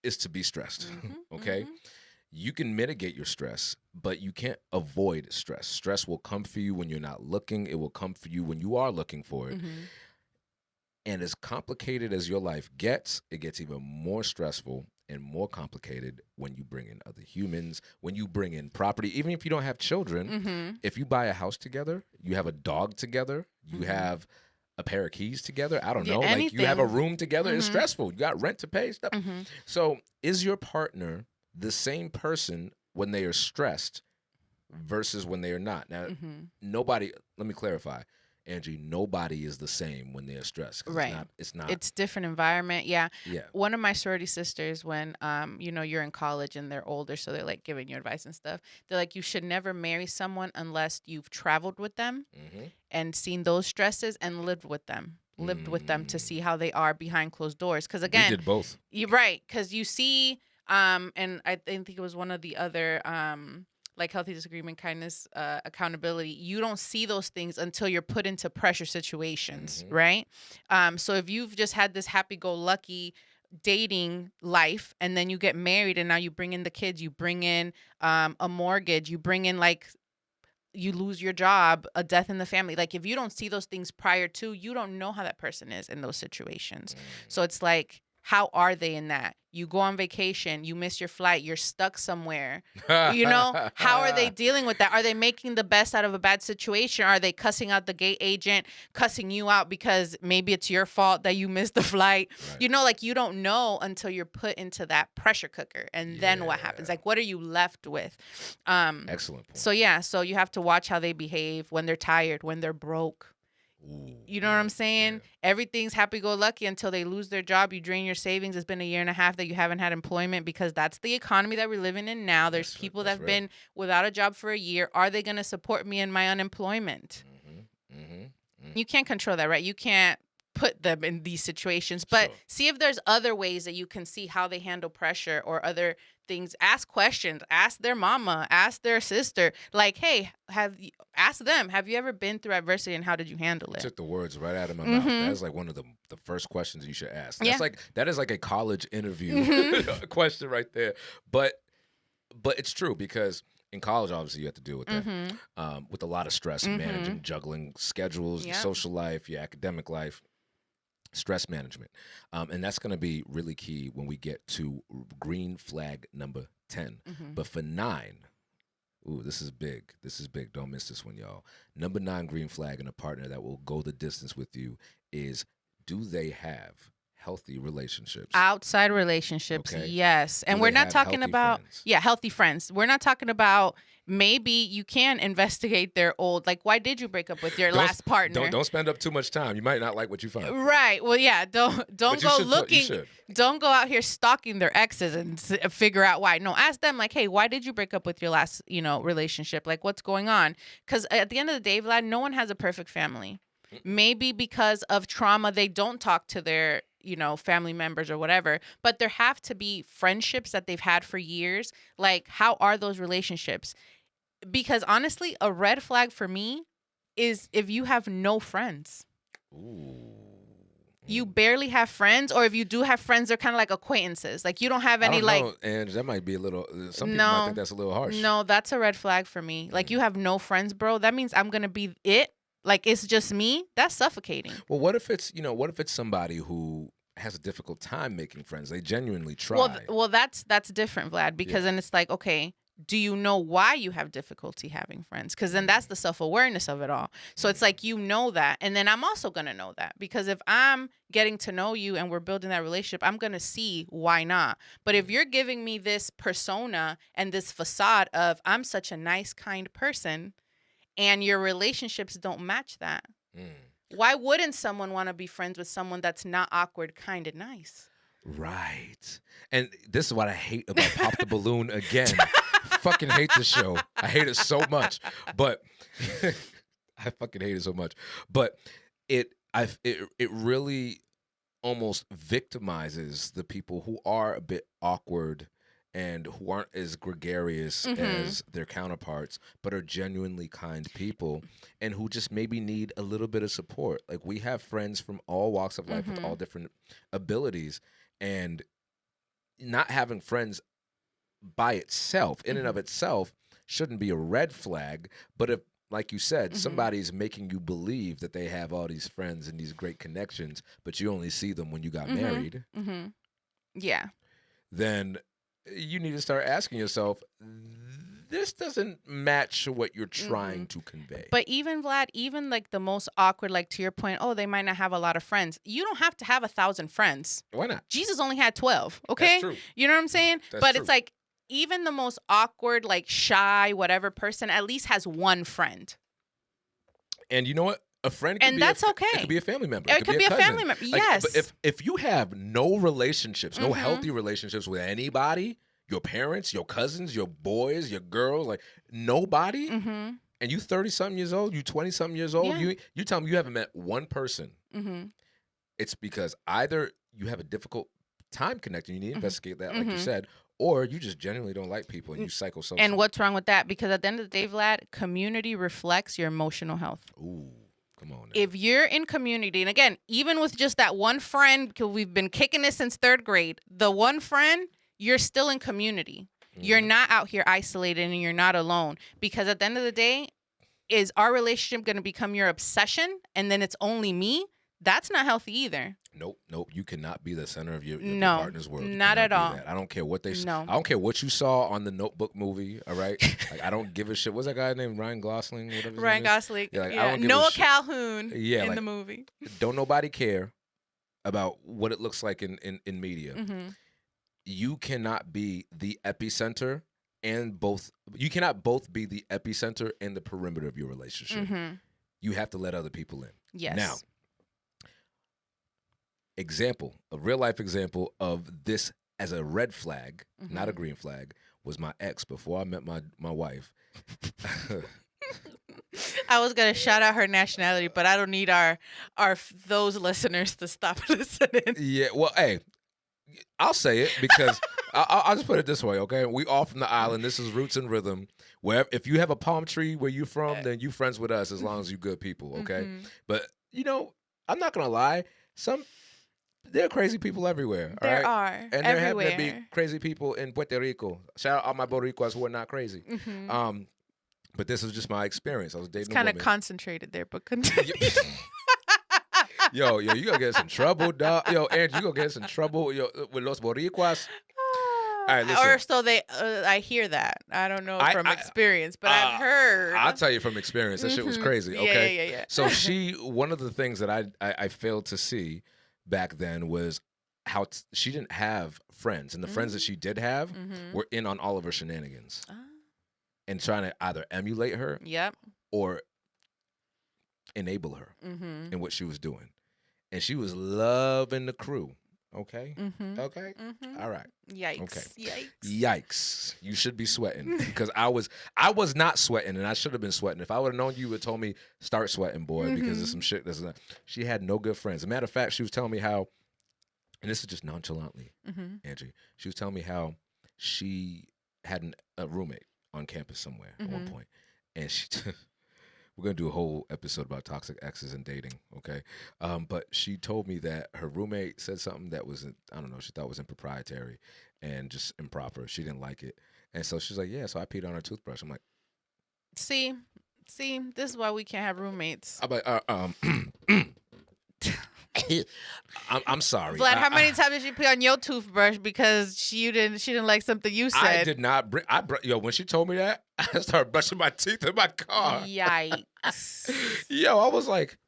is to be stressed. Okay? You can mitigate your stress, but you can't avoid stress. Stress will come for you when you're not looking. It will come for you when you are looking for it. And as complicated as your life gets, it gets even more stressful and more complicated when you bring in other humans, when you bring in property. Even if you don't have children, if you buy a house together, you have a dog together, you have a pair of keys together, I don't know, like you have a room together, it's stressful. You got rent to pay, stuff. So is your partner the same person when they are stressed versus when they are not? Now, nobody, let me clarify, Angie, nobody is the same when they're stressed. Right. It's not. It's different environment. Yeah. Yeah. One of my sorority sisters, when, you're in college and they're older, so they're like giving you advice and stuff. They're like, you should never marry someone unless you've traveled with them and seen those stresses and lived with them to see how they are behind closed doors. Because again, we did both. You're right. Because you see, and I think it was one of the other, like healthy disagreement, kindness, accountability. You don't see those things until you're put into pressure situations, right? So if you've just had this happy-go-lucky dating life and then you get married and now you bring in the kids, you bring in a mortgage, you bring in you lose your job, a death in the family. Like if you don't see those things prior to, you don't know how that person is in those situations. So it's like, how are they in that? You go on vacation, you miss your flight, you're stuck somewhere. How are they dealing with that? Are they making the best out of a bad situation? Are they cussing out the gate agent, cussing you out because maybe it's your fault that you missed the flight? Right. You don't know until you're put into that pressure cooker. And then what happens? Like, what are you left with? Excellent point. So you have to watch how they behave when they're tired, when they're broke. Ooh, you know what I'm saying? Yeah. Everything's happy-go-lucky until they lose their job. You drain your savings. It's been a year and a half that you haven't had employment because that's the economy that we're living in now. There's people that have been without a job for a year. Are they going to support me in my unemployment? You can't control that, right? You can't put them in these situations. But see if there's other ways that you can see how they handle pressure or other things. Ask questions. Ask their mama. Ask their sister. Like, hey, ask them, have you ever been through adversity and how did you handle it? Took the words right out of my mouth. That is like one of the first questions you should ask. That is like a college interview question right there. But it's true because in college, obviously, you have to deal with that, with a lot of stress and managing, juggling schedules, your social life, your academic life. Stress management. And that's going to be really key when we get to green flag number 10. But for 9, this is big. This is big. Don't miss this one, y'all. Number 9 green flag in a partner that will go the distance with you is, do they have healthy relationships. Outside relationships, Okay. yes. And Do we're they not have talking healthy about, friends? healthy friends. We're not talking about maybe you can investigate their old, like, why did you break up with your last partner? Don't spend up too much time. You might not like what you find. Right. Well, yeah. Don't But you go should looking. You should. Don't go out here stalking their exes and figure out why. No, ask them like, hey, why did you break up with your last, relationship? Like, what's going on? Because at the end of the day, Vlad, no one has a perfect family. Maybe because of trauma, they don't talk to their, family members or whatever. But there have to be friendships that they've had for years. Like, how are those relationships? Because honestly, a red flag for me is if you have no friends. Ooh. You barely have friends, or if you do have friends, they're kind of like acquaintances. Like, you don't have any, I don't know, and that might be a little. Some people might think that's a little harsh. No, that's a red flag for me. Like, you have no friends, bro. That means I'm gonna be it. Like, it's just me. That's suffocating. Well, what if it's somebody who has a difficult time making friends? They genuinely try. Well, that's different, Vlad, because then it's like, okay, do you know why you have difficulty having friends? Because then that's the self-awareness of it all. So it's like, that. And then I'm also going to know that, because if I'm getting to know you and we're building that relationship, I'm going to see why not. But if you're giving me this persona and this facade of I'm such a nice, kind person, and your relationships don't match that, why wouldn't someone want to be friends with someone that's not awkward, kind, and nice? Right. And this is what I hate about Pop the Balloon again. Fucking hate this show. I hate it so much. But I fucking hate it so much. But it really almost victimizes the people who are a bit awkward and who aren't as gregarious as their counterparts, but are genuinely kind people and who just maybe need a little bit of support. Like, we have friends from all walks of life with all different abilities, and not having friends by itself, in and of itself, shouldn't be a red flag. But if, like you said, somebody's making you believe that they have all these friends and these great connections, but you only see them when you got married, yeah, then you need to start asking yourself, this doesn't match what you're trying to convey. But even, Vlad, even like the most awkward, like to your point, they might not have a lot of friends. You don't have to have 1,000 friends. Why not? Jesus only had 12, okay? That's true. You know what I'm saying? That's but true. It's like, even the most awkward, like shy, whatever person at least has one friend. And you know what? A friend could and be that's okay. It could be a family member. It could be a cousin. family member. Like, yes. But if you have no relationships, no healthy relationships with anybody, your parents, your cousins, your boys, your girls, like nobody, and you 30-something years old, you 20-something years old, you tell me you haven't met one person, it's because either you have a difficult time connecting, you need to investigate that, like you said, or you just genuinely don't like people and you psychosocial. And what's wrong with that? Because at the end of the day, Vlad, community reflects your emotional health. Ooh, come on now. If you're in community, and again, even with just that one friend, because we've been kicking this since 3rd grade, the one friend, you're still in community. You're not out here isolated and you're not alone. Because at the end of the day, is our relationship going to become your obsession and then it's only me? That's not healthy either. Nope. You cannot be the center of your partner's world. Not at all. I don't care what they. No. I don't care what you saw on the Notebook movie. All right, like I don't give a shit. What's that guy named Ryan Gosling? Whatever. Ryan Gosling. Yeah, like, I don't give Noah a shit. Calhoun. Yeah, in like, the movie. Don't nobody care about what it looks like in media. You cannot be the epicenter and both. You cannot both be the epicenter and the perimeter of your relationship. You have to let other people in. Yes. Now. A real life example of this as a red flag, not a green flag, was my ex before I met my wife. I was gonna shout out her nationality, but I don't need our those listeners to stop listening. Yeah, well, hey, I'll say it because I'll just put it this way, okay? We all from the island. This is Roots and Rhythm. Where if you have a palm tree where you from, then you friends with us as long as you good people, okay? But I'm not gonna lie, there are crazy people everywhere. There all are. right? And everywhere. there happen to be crazy people in Puerto Rico. Shout out all my Boricuas who are not crazy. But this is just my experience. I was dating it's kind a of woman. concentrated there, but continue. Yo, you gonna get us in trouble, dog. Yo, Angie, you gonna get us in trouble with Los Boricuas. All right, listen. Or so they, I hear that. I don't know from experience, but I've heard. I'll tell you from experience. That shit was crazy. Okay. Yeah. So one of the things that I failed to see back then was she didn't have friends, and the friends that she did have were in on all of her shenanigans and trying to either emulate her or enable her in what she was doing. And she was loving the crew. Okay. Okay. All right. Yikes. Okay. Yikes. You should be sweating because I was not sweating, and I should have been sweating. If I would have known you would have told me start sweating, boy, because there's some shit that's not. She had no good friends. As a matter of fact, she was telling me how, and this is just nonchalantly, Angie. She was telling me how she had a roommate on campus somewhere at one point, and she. We're going to do a whole episode about toxic exes and dating, okay? But she told me that her roommate said something that was, I don't know, she thought was improprietary and just improper. She didn't like it. And so she's like, yeah, so I peed on her toothbrush. I'm like, See, this is why we can't have roommates. I'm like, I'm sorry. Vlad, how many times did she pee on your toothbrush because she didn't like something you said? I did not bring. When she told me that, I started brushing my teeth in my car. Yikes. Yo, I was like,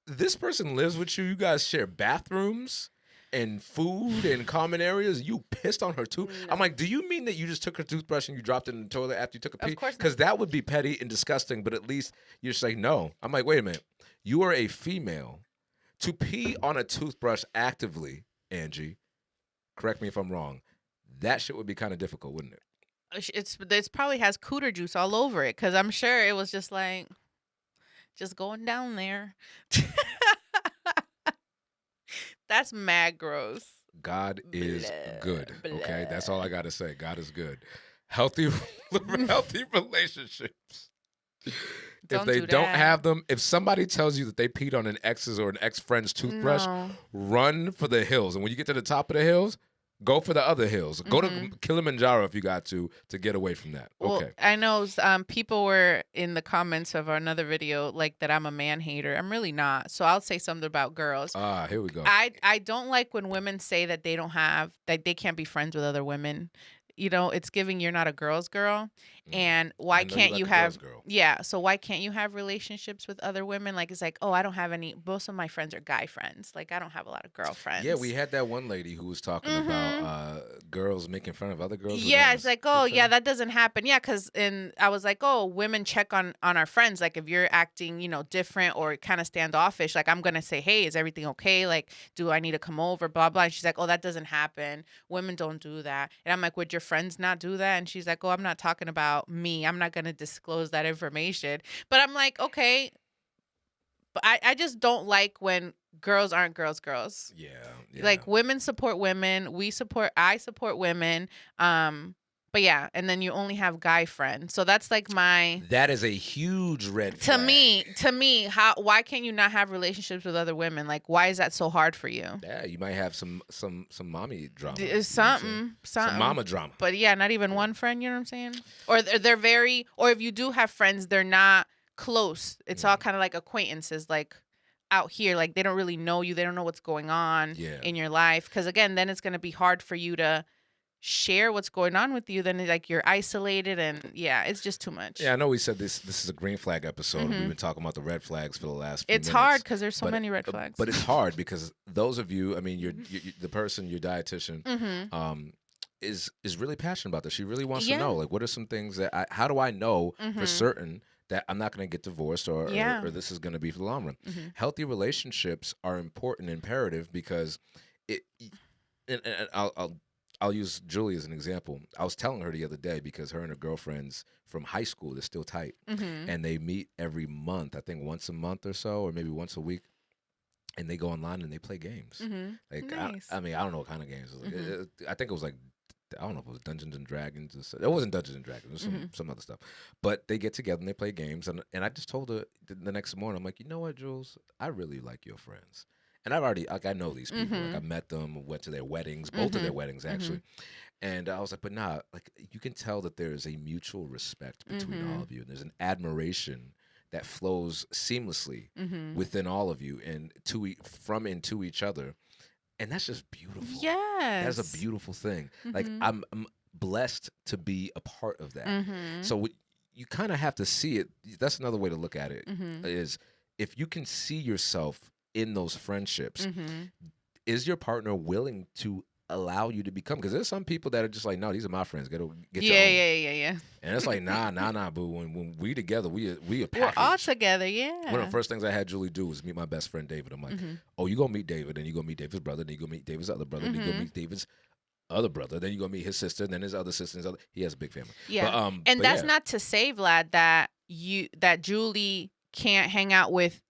this person lives with you. You guys share bathrooms and food and common areas. You pissed on her tooth. No. I'm like, do you mean that you just took her toothbrush and you dropped it in the toilet after you took a pee? Of course not. Because that would be petty and disgusting. But at least you're just like, no. I'm like, wait a minute. You are a female. To pee on a toothbrush actively, Angie, correct me if I'm wrong, that shit would be kind of difficult, wouldn't it? It probably has cooter juice all over it because I'm sure it was just like, just going down there. That's mad gross. God is good, okay? That's all I got to say. God is good. Healthy relationships. If they don't have them, if somebody tells you that they peed on an ex's or an ex-friend's toothbrush, run for the hills. And when you get to the top of the hills, go for the other hills. Go to Kilimanjaro if you got to get away from that. Well, okay. I know people were in the comments of another video like that I'm a man hater. I'm really not. So I'll say something about girls. Here we go. I don't like when women say that they can't be friends with other women. You know, it's giving you're not a girl's girl. And why can't you have so why can't you have relationships with other women? Like, it's like, oh, I don't have any. Most of my friends are guy friends. Like, I don't have a lot of girlfriends. Yeah, we had that one lady who was talking about girls making fun of other girls. Yeah, it's like, oh, yeah, that doesn't happen. Yeah, because I was like, oh, women check on our friends. Like, if you're acting, different or kind of standoffish, like, I'm going to say, hey, is everything okay? Like, do I need to come over? Blah, blah. And she's like, oh, that doesn't happen. Women don't do that. And I'm like, would your friends not do that? And she's like, oh, I'm not talking about me. I'm not going to disclose that information. But I'm like, okay. But I just don't like when girls aren't girls. Yeah. Like, women support women. I support women. But yeah, and then you only have guy friends. So that's like that is a huge red flag. To me, why can't you not have relationships with other women? Like, why is that so hard for you? Yeah, you might have some mommy drama. Something. Some mama drama. But yeah, not even one friend, you know what I'm saying? Or or if you do have friends, they're not close. It's all kind of like acquaintances, like out here, like they don't really know you. They don't know what's going on in your life. Because again, then it's going to be hard for you to share what's going on with you. Then like you're isolated, and it's just too much. Yeah, I know we said this is a green flag episode. We've been talking about the red flags for the last few minutes. It's hard because there's so many red flags. But it's hard because those of you, I mean, you're the person, your dietitian, is really passionate about this. She really wants to know, like, what are some things that how do I know for certain that I'm not going to get divorced or this is going to be for the long run. Healthy relationships are important, imperative, because I'll use Julie as an example. I was telling her the other day because her and her girlfriends from high school, they're still tight. And they meet every month, I think once a month or so, or maybe once a week. And they go online and they play games. Like, nice. I mean, I don't know what kind of games. I think it was like, I don't know if it was Dungeons and Dragons. It wasn't Dungeons and Dragons. It was some other stuff. But they get together and they play games. And I just told her the next morning, I'm like, you know what, Jules? I really like your friends. And I've already, like, I know these people. Like, I met them, went to their weddings, both of their weddings, actually. And I was like, but nah, like, you can tell that there is a mutual respect between all of you. And there's an admiration that flows seamlessly within all of you and from and to each other. And that's just beautiful. Yes. That's a beautiful thing. Like, I'm blessed to be a part of that. So you kind of have to see it. That's another way to look at it, is if you can see yourself in those friendships, is your partner willing to allow you to become? Because there's some people that are just like, no, these are my friends. Get your own. Yeah. And it's like, nah, boo. When we together, we a We're package. all together, yeah. One of the first things I had Julie do was meet my best friend David. I'm like, oh, you gonna meet David, and you gonna meet David's brother, then you gonna meet David's other brother, then you gonna meet David's other brother, then you gonna meet his sister, and then his other sister, and his other. He has a big family. Yeah, but that's yeah. not to say, Vlad, that Julie can't hang out with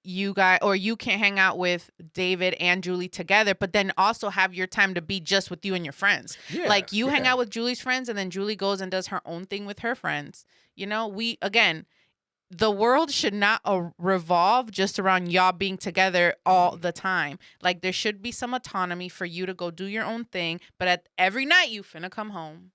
you guys, or you can't hang out with David and Julie together, but then also have your time to be just with you and your friends. Yeah, like you hang out with Julie's friends, and then Julie goes and does her own thing with her friends. You know, the world should not revolve just around y'all being together all the time. Like, there should be some autonomy for you to go do your own thing, but every night you finna come home.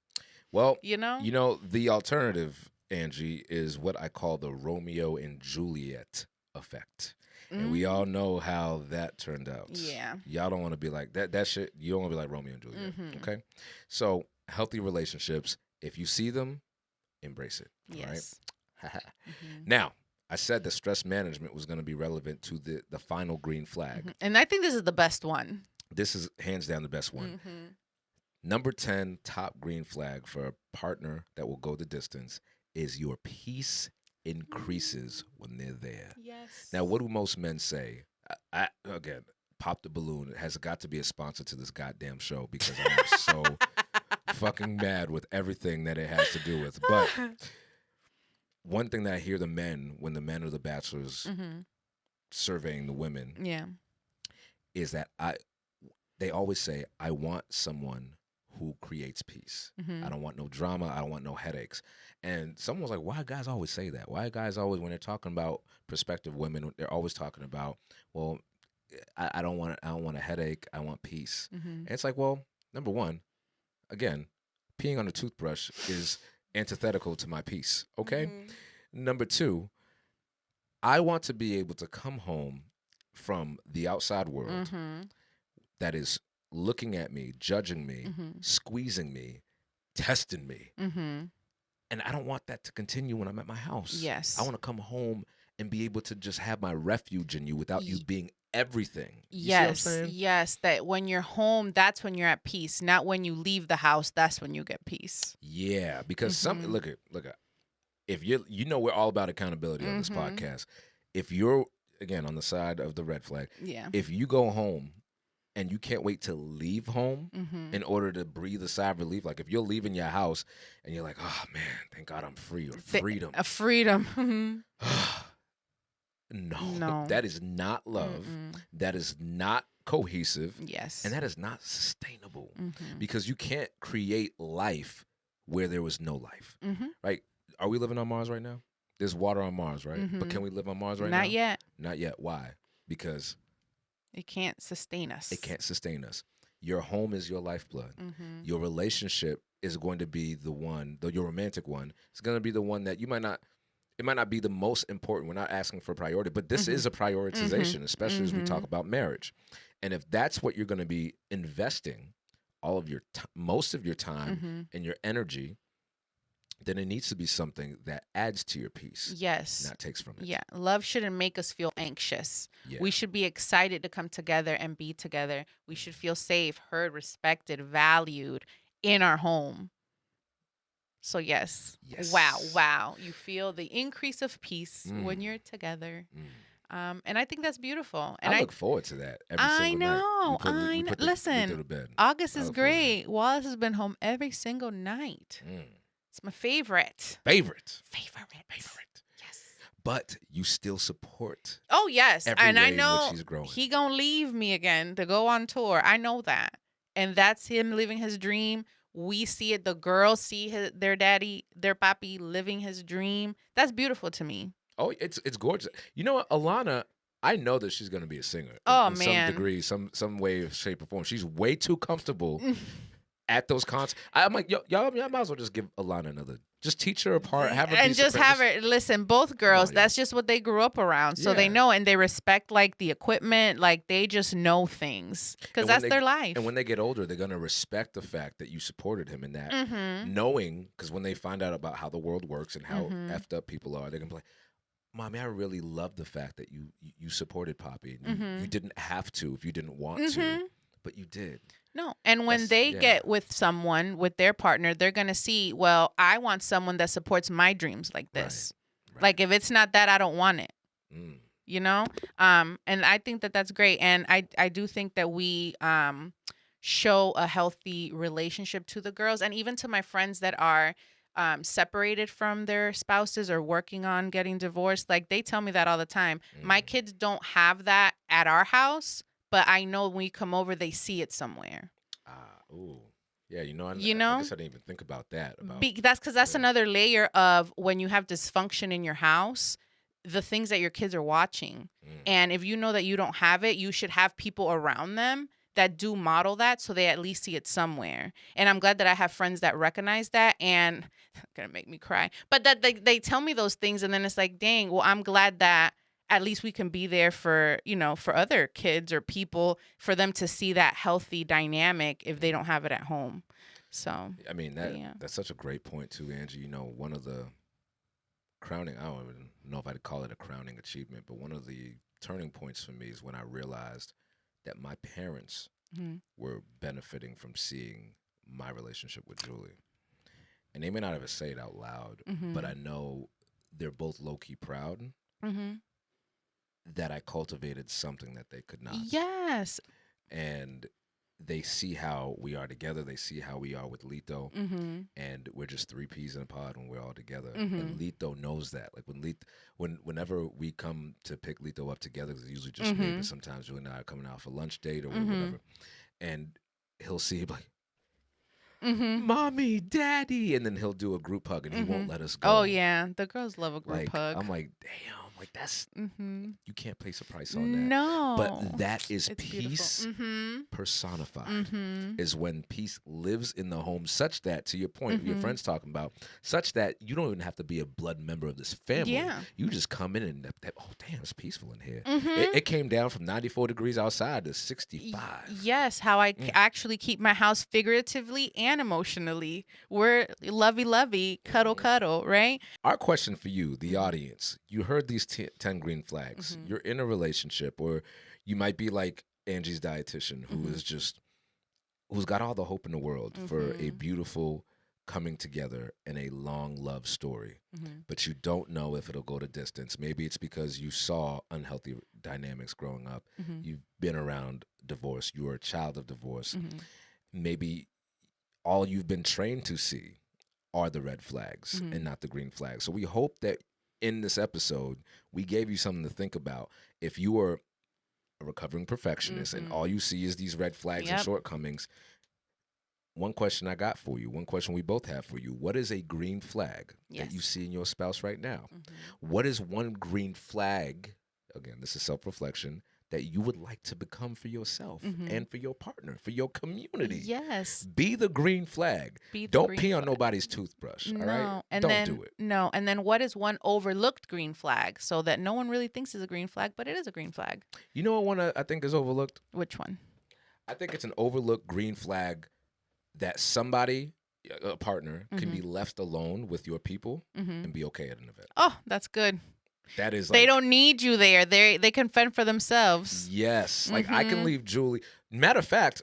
Well, you know, the alternative, Angie, is what I call the Romeo and Juliet effect. And we all know how that turned out. Yeah. Y'all don't want to be like that. That shit, you don't want to be like Romeo and Juliet. Okay? So, healthy relationships, if you see them, embrace it. Yes. All right? Now, I said that stress management was going to be relevant to the final green flag. And I think this is the best one. This is hands down the best one. Number 10 top green flag for a partner that will go the distance is your peace increases when they're there. Yes. Now, what do most men say? I again, Pop the Balloon. It has got to be a sponsor to this goddamn show because I am so fucking mad with everything that it has to do with. But one thing that I hear when the men are the bachelors surveying the women, is that they always say, I want someone who creates peace. I don't want no drama. I don't want no headaches. And someone was like, why guys always say that? Why guys always, when they're talking about prospective women, they're always talking about, well, I don't want a headache. I want peace. And it's like, well, number one, again, peeing on a toothbrush is antithetical to my peace. Okay. Number two, I want to be able to come home from the outside world that is looking at me, judging me, squeezing me, testing me. And I don't want that to continue when I'm at my house. Yes. I want to come home and be able to just have my refuge in you without you being everything. Yes. That when you're home, that's when you're at peace. Not when you leave the house, that's when you get peace. Yeah, because look at, if we're all about accountability on this podcast. If you're, again, on the side of the red flag, if you go home and you can't wait to leave home in order to breathe a sigh of relief. Like if you're leaving your house and you're like, oh man, thank God I'm free, or freedom. Freedom. No, that is not love. That is not cohesive. Yes. And that is not sustainable because you can't create life where there was no life. Right? Are we living on Mars right now? There's water on Mars, right? But can we live on Mars right now? Not yet. Not yet. Why? Because it can't sustain us. It can't sustain us. Your home is your lifeblood. Your relationship is going to be the one, your romantic one, is going to be the one that it might not be the most important. We're not asking for priority, but this is a prioritization, especially as we talk about marriage. And if that's what you're going to be investing all of your most of your time and your energy, then it needs to be something that adds to your peace. Yes. Not takes from it. Yeah. Love shouldn't make us feel anxious. Yeah. We should be excited to come together and be together. We should feel safe, heard, respected, valued in our home. So yes. Wow. You feel the increase of peace when you're together. And I think that's beautiful. And I look forward to that every single night. I know. Listen, August is great. Wallace has been home every single night. It's my favorite. Favorite. Yes. But you still support. Oh, yes. And I know he gonna leave me again to go on tour. I know that. And that's him living his dream. We see it. The girls see their daddy, their papi living his dream. That's beautiful to me. Oh, it's gorgeous. You know what, Alana, I know that she's going to be a singer. In some degree, some way, shape, or form. She's way too comfortable at those concerts. I'm like, y'all might as well just give Alana another. Just teach her a part. Have her and just have her listen. Both girls, that's just what they grew up around, so they know and they respect like the equipment. Like they just know things because that's their life. And when they get older, they're gonna respect the fact that you supported him in that, knowing because when they find out about how the world works and how effed up people are, they're gonna be like, Mommy, I really love the fact that you supported Poppy. You didn't have to if you didn't want to, but you did. No. And when they get with someone, with their partner, they're going to see, well, I want someone that supports my dreams like this. Right. Like, if it's not that, I don't want it. Mm. You know? And I think that that's great. And I do think that we show a healthy relationship to the girls, and even to my friends that are separated from their spouses or working on getting divorced. Like, they tell me that all the time. My kids don't have that at our house, but I know when we come over, they see it somewhere. Ooh. Yeah, I guess I didn't even think about that. That's because that's another layer of when you have dysfunction in your house, the things that your kids are watching. And if you know that you don't have it, you should have people around them that do model that, so they at least see it somewhere. And I'm glad that I have friends that recognize that, and gonna make me cry. But that they tell me those things, and then it's like, dang, well, I'm glad that at least we can be there for, for other kids or people, for them to see that healthy dynamic if they don't have it at home. So, I mean, that's such a great point too, Angie. One of the crowning, I don't even know if I'd call it a crowning achievement, but one of the turning points for me is when I realized that my parents were benefiting from seeing my relationship with Julie. And they may not ever say it out loud, but I know they're both low-key proud that I cultivated something that they could not. Yes. And they see how we are together. They see how we are with Lito. And we're just three peas in a pod when we're all together. And Lito knows that. Like, whenever we come to pick Lito up together, because it's usually just me, but sometimes Julie and I are coming out for lunch date or whatever. And he'll see like, Mommy, Daddy, and then he'll do a group hug, and he won't let us go. Oh yeah, the girls love a group hug. I'm like, damn, like that's you can't place a price on that. No, but that is it's peace personified. Is when peace lives in the home, such that, to your point, your friends talking about, such that you don't even have to be a blood member of this family. Yeah. You just come in and oh damn, it's peaceful in here. It came down from 94 degrees outside to 65. Yes, how I actually keep my house figuratively and emotionally. We're lovey, cuddle, right? Our question for you, the audience, you heard these 10 green flags. You're in a relationship, or you might be like Angie's dietitian, who's got all the hope in the world for a beautiful coming together and a long love story. But you don't know if it'll go the distance. Maybe it's because you saw unhealthy dynamics growing up. You've been around divorce. You were a child of divorce. Maybe all you've been trained to see are the red flags and not the green flags. So we hope that in this episode, we gave you something to think about. If you are a recovering perfectionist and all you see is these red flags and shortcomings, one question I got for you, one question we both have for you: what is a green flag that you see in your spouse right now? What is one green flag, again, this is self-reflection, that you would like to become for yourself and for your partner, for your community? Yes. Be the green flag. Don't pee on nobody's toothbrush, all right? And Don't do it. No. And then what is one overlooked green flag, so that no one really thinks is a green flag, but it is a green flag? You know what one I think is overlooked? Which one? I think it's an overlooked green flag that somebody, a partner, can be left alone with your people and be okay at an event. Oh, that's good. That is, they don't need you there. They can fend for themselves. Yes. Like, I can leave Julie. Matter of fact,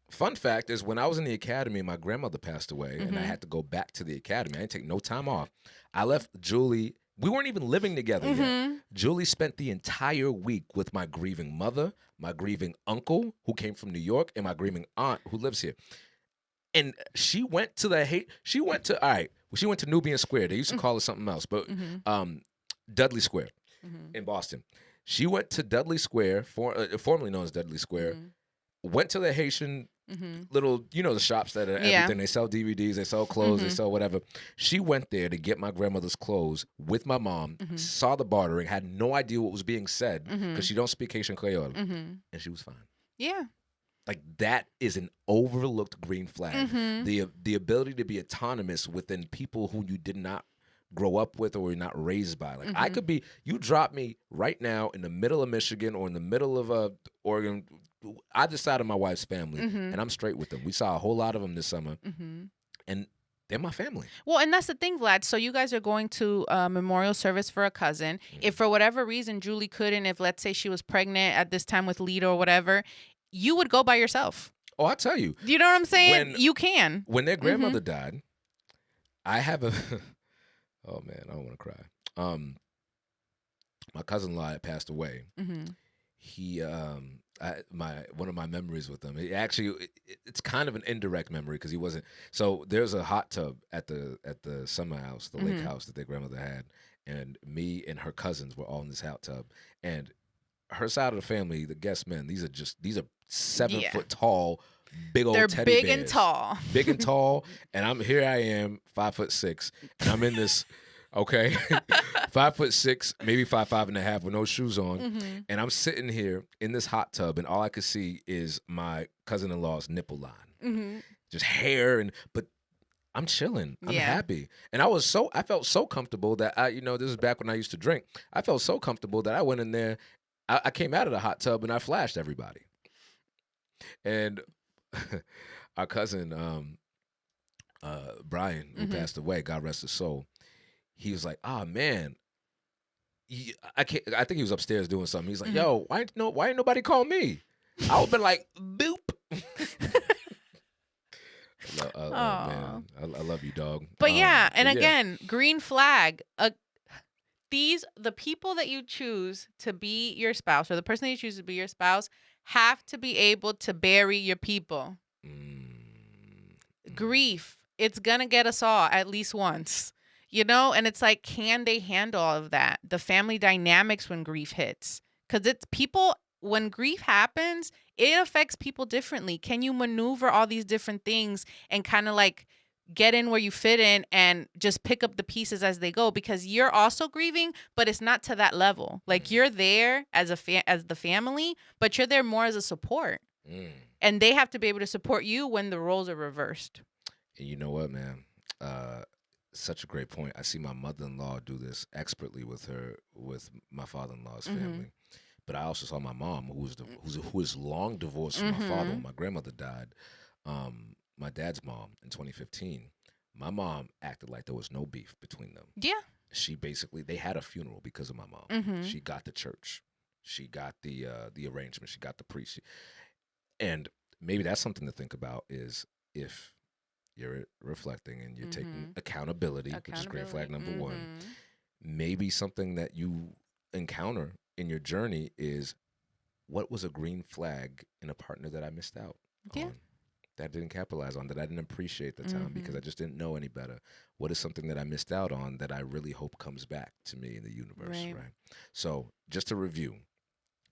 fun fact is, when I was in the academy, my grandmother passed away and I had to go back to the academy. I didn't take no time off. I left Julie. We weren't even living together yet. Julie spent the entire week with my grieving mother, my grieving uncle who came from New York, and my grieving aunt who lives here. And she went to Nubian Square. They used to call it something else, but Dudley Square in Boston. She went to Dudley Square, formerly known as Dudley Square, went to the Haitian little, the shops that are everything. They sell DVDs, they sell clothes, they sell whatever. She went there to get my grandmother's clothes with my mom, saw the bartering, had no idea what was being said because she don't speak Haitian Creole, and she was fine. Yeah. Like, that is an overlooked green flag. The ability to be autonomous within people who you did not grow up with or were not raised by. Like, I could be, you drop me right now in the middle of Michigan or in the middle of Oregon, either side of my wife's family, and I'm straight with them. We saw a whole lot of them this summer, and they're my family. Well, and that's the thing, Vlad. So you guys are going to a memorial service for a cousin. If for whatever reason Julie couldn't, if let's say she was pregnant at this time with Lita or whatever, you would go by yourself. Oh, I'll tell you. You know what I'm saying? You can. When their grandmother died, I have a oh man, I don't want to cry. My cousin-in-law had passed away. He one of my memories with him. It's kind of an indirect memory because he wasn't. So there's a hot tub at the summer house, the lake house that their grandmother had, and me and her cousins were all in this hot tub. And her side of the family, the guest men, these are 7 foot tall, big old teddy bears. They're big and tall. Big and tall, and I am 5'6", and I'm in this. Okay, 5'6", maybe 5'5.5" with no shoes on, and I'm sitting here in this hot tub, and all I could see is my cousin-in-law's nipple line, just hair, but I'm chilling, I'm happy, and I felt so comfortable that this is back when I used to drink. I felt so comfortable that I went in there, I came out of the hot tub and I flashed everybody, and our cousin Brian, who passed away, God rest his soul. He was like, "Oh man, I think he was upstairs doing something." He's like, "Yo, why ain't nobody call me?" I would have been like, "Boop." Man, I love you, dog. But again, green flag. The people that you choose to be your spouse, or the person that you choose to be your spouse, have to be able to bury your people. Grief, it's gonna get us all at least once. And it's like, can they handle all of that? The family dynamics when grief hits. Because it's people, when grief happens, it affects people differently. Can you maneuver all these different things and kind of like get in where you fit in and just pick up the pieces as they go? Because you're also grieving, but it's not to that level. Like, you're there as the family, but you're there more as a support. And they have to be able to support you when the roles are reversed. And you know what, man? Such a great point. I see my mother-in-law do this expertly with my father-in-law's family, but I also saw my mom, who is long divorced from my father when my grandmother died. My dad's mom in 2015. My mom acted like there was no beef between them. Yeah. They had a funeral because of my mom. She got the church, she got the arrangement, she got the priest, and maybe that's something to think about. Is if you're reflecting and you're taking accountability, which is green flag number one. Maybe something that you encounter in your journey is, what was a green flag in a partner that I missed out on, that I didn't capitalize on, that I didn't appreciate the time because I just didn't know any better? What is something that I missed out on that I really hope comes back to me in the universe, right? So just to review,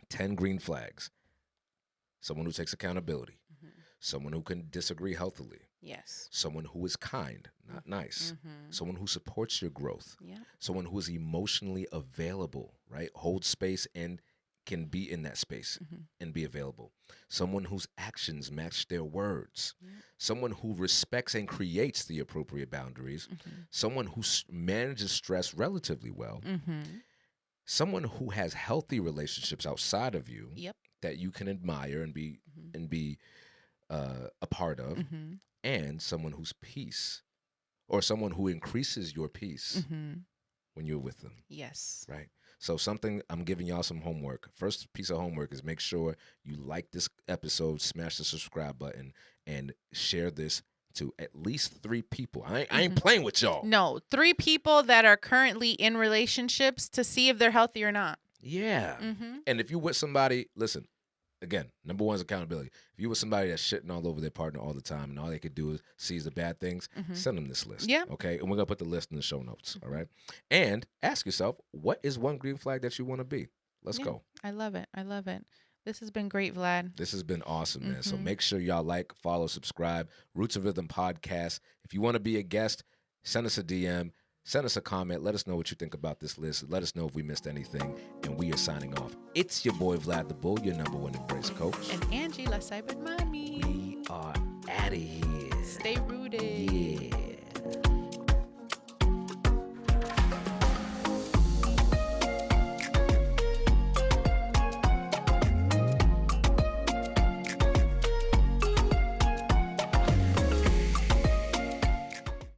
10 green flags. Someone who takes accountability. Someone who can disagree healthily. Yes. Someone who is kind, not nice. Someone who supports your growth. Someone who is emotionally available, right? Hold space and can be in that space and be available. Someone whose actions match their words. Someone who respects and creates the appropriate boundaries. Someone who manages stress relatively well. Someone who has healthy relationships outside of you that you can admire and be a part of, and someone whose peace, or someone who increases your peace when you're with them. Yes. Right. So I'm giving y'all some homework. First piece of homework is make sure you like this episode, smash the subscribe button, and share this to at least 3 people. I ain't playing with y'all. No, 3 people that are currently in relationships to see if they're healthy or not. Yeah. And if you're with somebody, listen, again, number 1 is accountability. If you're with somebody that's shitting all over their partner all the time and all they could do is sees the bad things, send them this list. Yeah. Okay? And we're going to put the list in the show notes. All right? And ask yourself, what is one green flag that you want to be? Let's go. I love it. I love it. This has been great, Vlad. This has been awesome, man. So make sure y'all like, follow, subscribe. Roots of Rhythm Podcast. If you want to be a guest, send us a DM. Send us a comment. Let us know what you think about this list. Let us know if we missed anything. And we are signing off. It's your boy, Vlad the Bull, your number 1 embrace coach. And Angie, La Cyber Mommy. We are out of here. Stay rooted. Yeah.